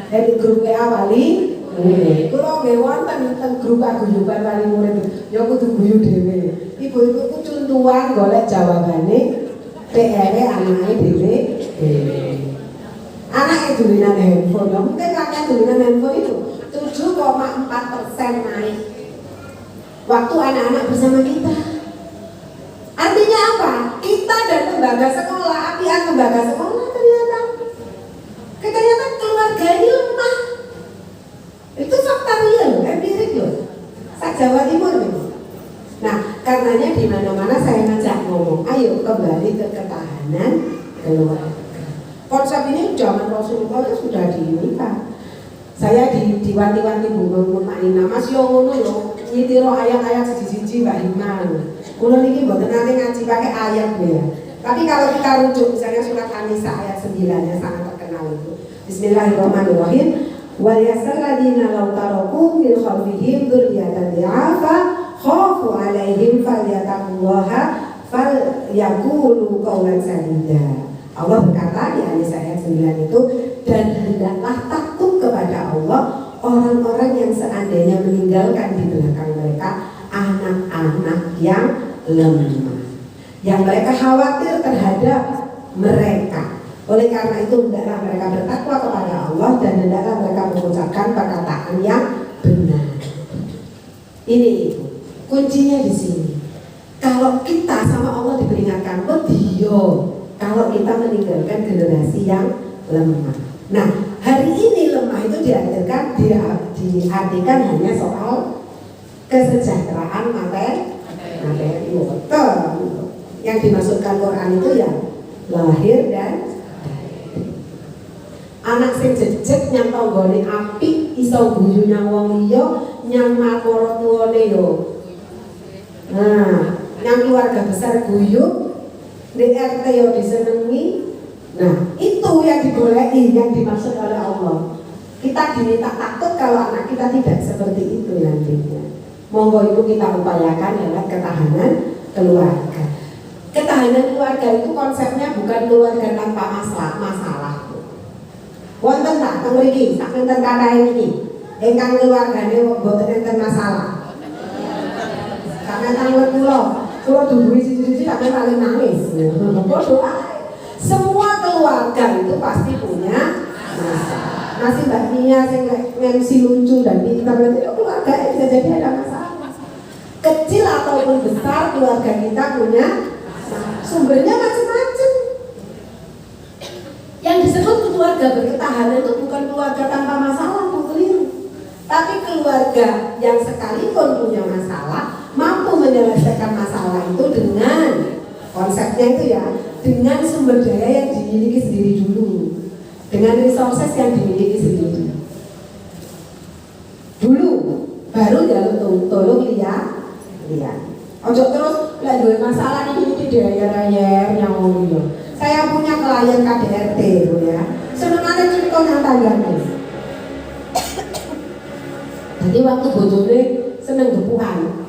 Di grup WA wali murid. Kula nggih wonten teng grup paguyuban wali murid. Ya kudu guyu dhewe. Ibu-ibu ku contohan golek jawabane PR anake dhewe. Anake dolanan handphone. Mungkin kakek dolanan handphone itu 7,4% naik. Waktu anak-anak bersama kita. Artinya apa? Kita dan lembaga sekolah, apian lembaga sekolah ternyata keluarga ini lemah. Itu fakta real, empirik loh. Jawa Timur nih. Nah, karenanya di mana-mana saya ngajak ngomong, ayo kembali ke ketahanan keluarga. Konsep ini zaman Rasulullah sudah diinikan. Saya diwanti-wanti Bu Mainah, Mas yo ngono yo, nyitiro ayat-ayat siji-siji Mbak Himan. Kulo niki mboten nate ngaji pakai ayat ya. Tapi kalau kita rujuk misalnya surat An-Nisa ayat 9 yang sangat terkenal itu. Bismillahirrahmanirrahim. Wal yasal ladina law taraku min khalfihim dzurriyyatan dha'afa khafu 'alaihim falyattaqullaha falyaqulu qawlan sadida. Allah berkata di An-Nisa ayat 9 itu, dan hendaklah takut kepada Allah orang-orang yang seandainya meninggalkan di belakang mereka anak-anak yang lemah, yang mereka khawatir terhadap mereka. Oleh karena itu hendaklah mereka bertakwa kepada Allah dan hendaklah mereka mengucapkan perkataan yang benar. Ini kuncinya di sini. Kalau kita sama Allah diperingatkan, kalau kita meninggalkan generasi yang lemah. Nah, hari ini lemah itu diartikan hanya soal kesejahteraan materi. Betul. Yang dimaksudkan Quran itu ya lahir dan anak sing jejeg nyang tanggane apik iso guyu nyang wong liya nyang makara tuwane yo. Nah, yang keluarga besar guyu, di RT yo disenengi. Nah, itu yang digoleki, yang dimaksud oleh Allah. Kita diminta takut kalau anak kita tidak seperti itu nantinya. Monggo itu kita upayakan lewat ketahanan keluarga. Ketahanan keluarga itu konsepnya bukan keluarga tanpa masalah. Wonten tak teng mriki, sak pinten kathah iki ingkang keluargane mboten enten masalah. Sampeyan tanglet kula duduhi siji-siji sampeyan paling nangis. Padha ae. Semua keluarga itu pasti punya masalah. Nasi Mbak Nia sing MC lucu dan pintar itu keluarga bisa jadi ada masalah. Kecil ataupun besar keluarga kita punya sumbernya macam-macam. Yang disebut keluarga berketahanan itu bukan keluarga tanpa masalah, itu keliru. Tapi keluarga yang sekalipun punya masalah mampu menyelesaikan masalah itu dengan konsepnya itu ya, dengan sumber daya yang dimiliki sendiri dulu, dengan resources yang dimiliki sendiri dulu, baru jalur tolong lihat. Ojo terus lah duwe masalah ini daya-daya yang ngomong. Saya punya klien KDRT itu ya, senengannya cerita yang tanggane. Jadi waktu bojone seneng gepuhan,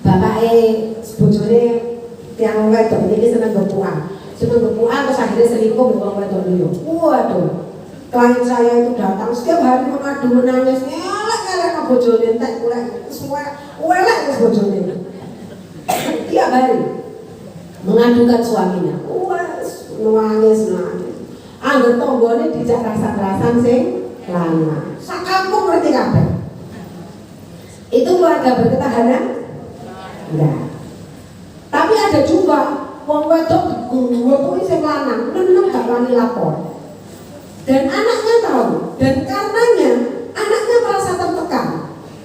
bapaknya bojone yang wedok ini seneng gepuhan terus akhirnya selingkuh dengan wedok liya. Waduh, klien saya itu datang setiap hari mengadu menangis, ngelak ke bojone entek kulek semua welek ke bojone. Tiap hari mengadukan suaminya, nangis. Angger tonggone dijak rasan-rasan sing lanang. Sak kampung ngerti kabeh. Itu keluarga berketahanan? Enggak. Tapi ada juga wong wedok kuwi sing lanang, nenem gak wani lapor. Dan anaknya tahu, dan karenanya anaknya merasa tertekan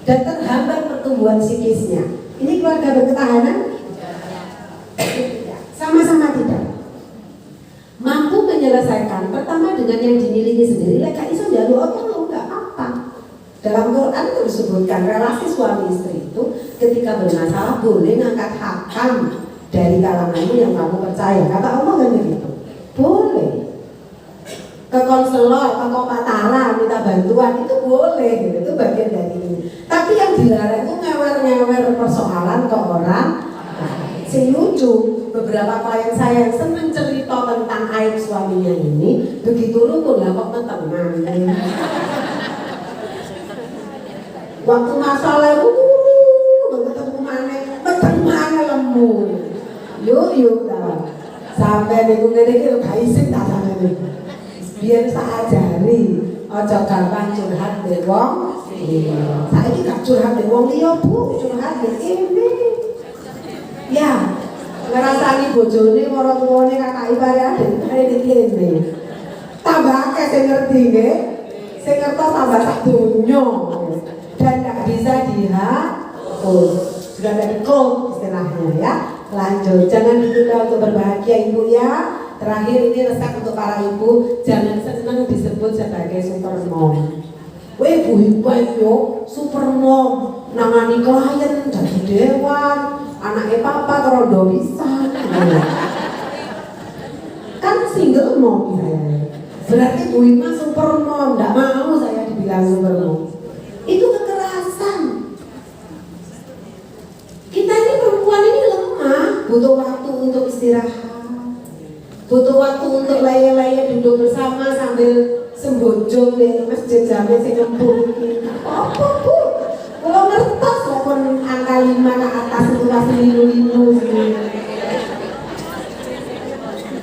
dan terhambat pertumbuhan psikisnya. Ini keluarga berketahanan? Sama-sama tidak mampu menyelesaikan. Pertama dengan yang dimiliki sendiri, lek iso njaluk apa enggak apa. Dalam Quran itu disebutkan relasi suami istri itu ketika bermasalah boleh ngangkat hakam dari kalanganmu yang kamu percaya. Kata Allah kan begitu. Boleh. Ke konselor, ke kopatara minta bantuan itu boleh gitu. Itu bagian dari ini. Tapi yang dilarang itu ngewer-ngewer persoalan ke orang. Sing lucu, beberapa klien saya yang seneng cerita tentang aib suaminya ini, begitu rukun lah kok mentengan. Waktu masalah ketemu mana lemu. Yuk dah. Sampai niku ngene iki gak isin tak sampeyan. Biar tak ajari, aja gampang curhat mbek wong. Saiki gak curhat mbek wong liya, Bu, curhat mbek kene. Ya, ngerasani bojone marang tuwane kakak ipare adek kene kene. Tambah akeh sing ngerti nggih. Sing ngertos tambah sak donya. Dan tidak bisa dihapus. Sudah dari clone istilahnya ya. Lanjut, jangan ditunda untuk berbahagia ibu ya. Terakhir ini resep untuk para ibu, jangan senang disebut sebagai super mom. Weh bu yo super mom, nangani klien jadi dewan, anaknya papa terondo bisa. Kan single mom saya. Berarti Bu Ima super mom, tidak mau saya dibilang super mom. Itu kekerasan. Kita ini perempuan ini lemah, butuh waktu untuk istirahat, butuh waktu untuk layak-layak duduk bersama sambil sembojong di masjid jame sing nyempur iki. Apa Bu? Kalau ngertos kok kon angka 5 ke atas itu masih linu-linu sih.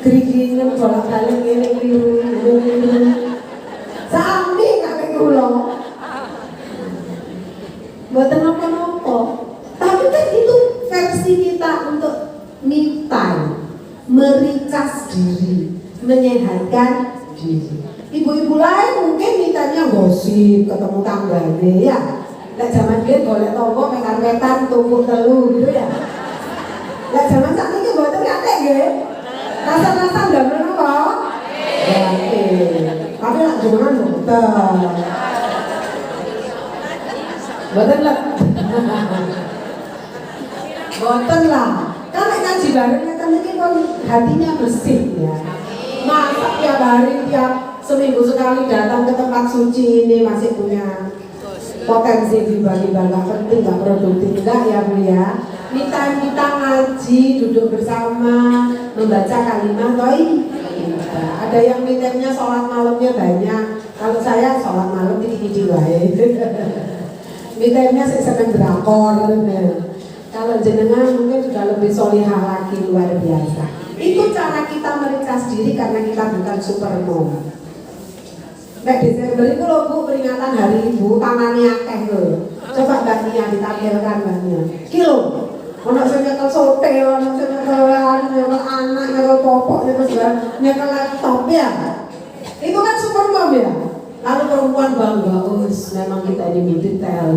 Gering-geringen bolak-balik ngene kliru. Sami kakek kula. Mboten napa-napa. Tapi kan itu versi kita untuk me time, mericas diri, menyehatkan diri. Ibu-ibu lain mungkin mintanya gosip, ketemu tanggane ya. Lek zaman biyen golek tonggo mekan-mekan tumpuk telu gitu ya. Lek zaman sakniki mboten kathek nggih. Rasa-rasa ndamel napa? Oke. Tapi lek jenengan mboten. Mboten lah. Mboten lah. Kan nek ngaji bareng ngeten iki kon hatinya bersih ya. Masa tiap hari tiap seminggu sekali datang ke tempat suci ini masih punya potensi tiba-tiba nggak penting, nggak produktif, enggak ya Bu ya. Kita ngaji, duduk bersama, membaca kalimat thayyibah. Ada yang mitemnya sholat malamnya banyak. Kalau saya sholat malam dikit-dikit wae. Mitemnya saya seneng drakor. Kalau jenengan mungkin sudah lebih solihah lagi, luar biasa. Itu cara kita mericas diri karena kita bukan supermom. Nek Desember itu loh Bu, peringatan hari ibu, tangannya akeh loh. Coba Mbak Nia ditampilkan Mbak Nia. Kilo, ono sing nyekel sote, ono sing nyekel anak, nyekel popok, nyekel laptop ya. Itu kan supermom ya. Lalu perempuan bangga, memang kita ini detail.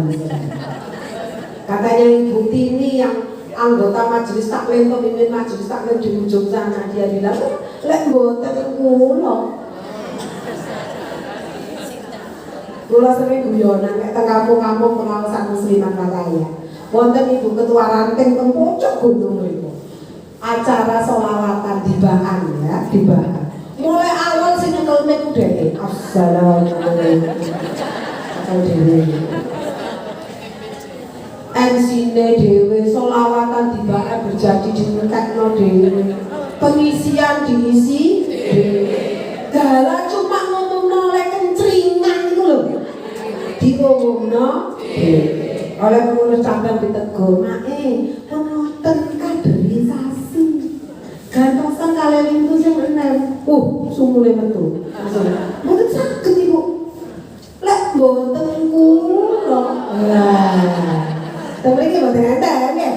Katanya Ibu Tini yang anggota majelis taklim, pemimpin majelis taklim di ujung sana, dia bilang, lek mboten kula. Kula sering guyonan nek teng kampung-kampung pengawasan musliman Malaya. Wonten Ibu ketua ranting teng pucuk gunung mriku. Acara sholawatan dibaan ya, dibaan. Mulai awal sing nyekel mic dhek. Assalamualaikum. MC-ne dhewe sholawatan dibaan berjanji dinekno dhewe. Pengisian diisi dhewe. Dalah cuma ngomongno lek kencringan iku lho. Diomongno oleh pengurus cabang ditegur, penonton kaderisasi gantosan kalian itu sing enem sumule metu mboten saged Ibu lek mboten kula tapi iki mboten enten nggih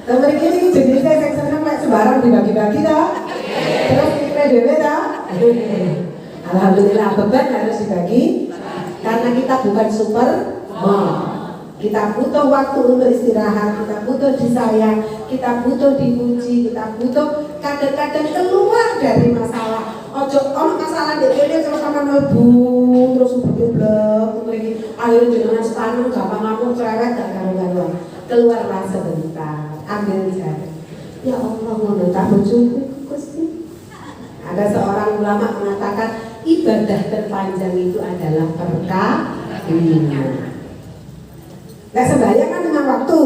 tapi iki jenisnya sing seneng lek sembarang dibagi-bagi ta terus pikir dhewe ta alhamdulillah beban harus dibagi karena kita bukan supermom. Kita butuh waktu untuk istirahat, kita butuh disayang, kita butuh dipuji, kita butuh kadang-kadang keluar dari masalah. Ojo ono masalah ndek kene terus sama mlebu terus blek lagi akhirnya jenengan setanung gampang ngamuk cerewet gak karu-karuan. Keluarlah sebentar, ambil jarak. Ya Allah ngono ta bojoku Gusti. Ada seorang ulama mengatakan ibadah terpanjang itu adalah perkawinan. Nah sembahyang kan dengan waktu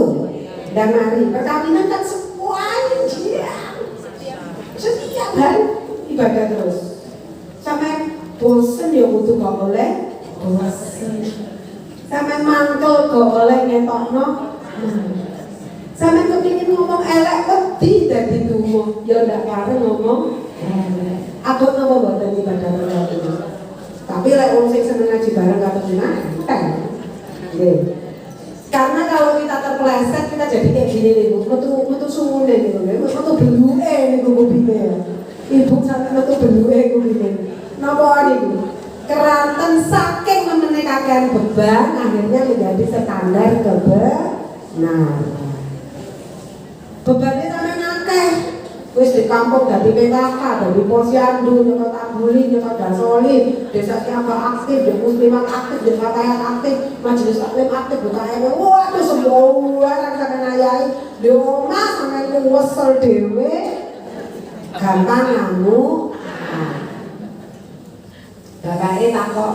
dan hari. Perkawinan kan semuanya setiap hari ibadah terus. Sampai bosen ya butuh gak boleh bosen. Sampai mantul gak boleh ngetokno. Sampai kepingin ngomong elek wedi dadi tuwa ya ndak kare ngomong elek. Aku nopo mboten ibadah itu. Tapi lek wong sing seneng ngaji bareng karo jenengan, nggih. Karena kalau kita terpeleset kita jadi kayak gini nih Bu, metu sumune gitu lho, metu beluke niku kupinge. Ibu sampe metu beluke kupinge. Napa niku? Keranten saking nemene kakean beban akhirnya menjadi standar kebenaran. Bebannya sampe akeh. Wis di kampung dari PKK, dari posyandu, nyekot tabuli, nyekot dasoli, desa siapa aktif, desa muslimat aktif, desa kaya aktif, majelis taklim aktif, buka ewe, waduh semua orang sampai ngayai di omah sampai ngewesel dewe gampang ngamuk. Bapaknya tak kok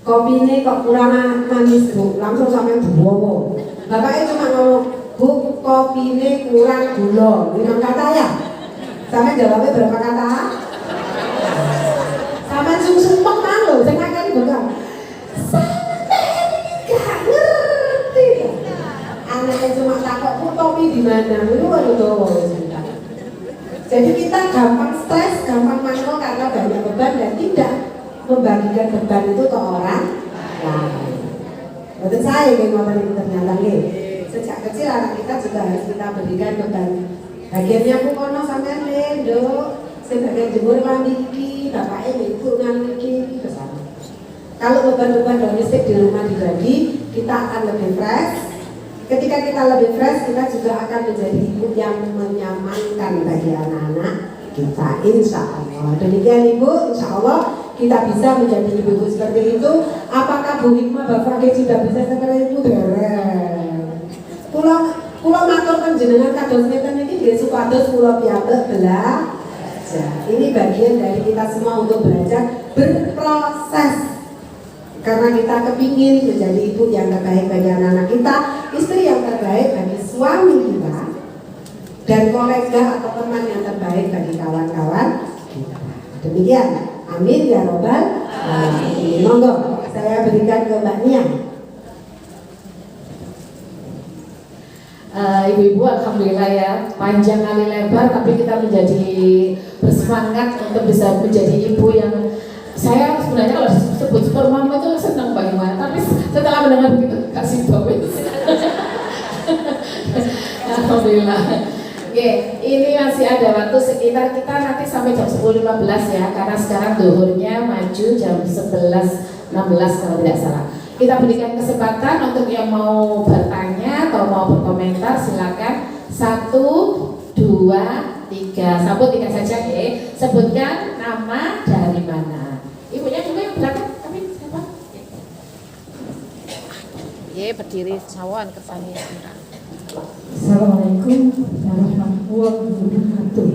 kopi ini kok kurang manis Bu, langsung sampai buwowo. Bapaknya cuma ngomong, Bu kopine kurang gula. 5 kata ya? Sampai jawabnya berapa kata? Sampai sumpah kan lho, saya kan bukan. Sampai gak ngerti. Anaknya cuma takut kopi di mana? Itu waduh. Jadi kita gampang stres, gampang manul karena banyak beban dan tidak membagikan beban itu ke orang lain. Betul saya yang ngomong itu ternyata nih. Sejak kecil anak kita juga harus kita berikan beban. Bagiannya aku kono sampean lendo, sebagai jemur lambi iki, bapaknya ibu ngan iki bersama. Kalau beban-beban domestik di rumah dibagi, kita akan lebih fresh. Ketika kita lebih fresh, kita juga akan menjadi ibu yang menyamankan bagi anak-anak kita, insya Allah. Demikian Ibu, insya Allah kita bisa menjadi ibu-ibu seperti itu. Apakah Bu Hikmah Bapak sudah bisa seperti itu? Pulau matur panjenengan kados ngeten iki nggih supados kula piyambak belajar. Ini bagian dari kita semua untuk belajar berproses. Karena kita kepingin menjadi ibu yang terbaik bagi anak-anak kita, istri yang terbaik bagi suami kita, dan kolega atau teman yang terbaik bagi kawan-kawan kita. Demikian, amin ya robbal alamin. Monggo, saya berikan ke Mbak Nia. Ibu-ibu alhamdulillah ya, panjang kali lebar tapi kita menjadi bersemangat untuk bisa menjadi ibu yang saya sebenarnya kalau disebut super mama itu senang bagaimana, tapi setelah mendengar begitu kasih bawis. Alhamdulillah. Oke, ini masih ada waktu sekitar kita nanti sampai jam 10.15 ya, karena sekarang zuhurnya maju jam 11.16 kalau tidak salah. Kita berikan kesempatan untuk yang mau bertanya atau mau berkomentar, silakan 1, 2, 3, sambut 3 saja ya. Sebutkan nama dari mana. Ibunya juga yang belakang, tapi siapa? Ya berdiri sawan kesannya. Assalamualaikum warahmatullahi wabarakatuh.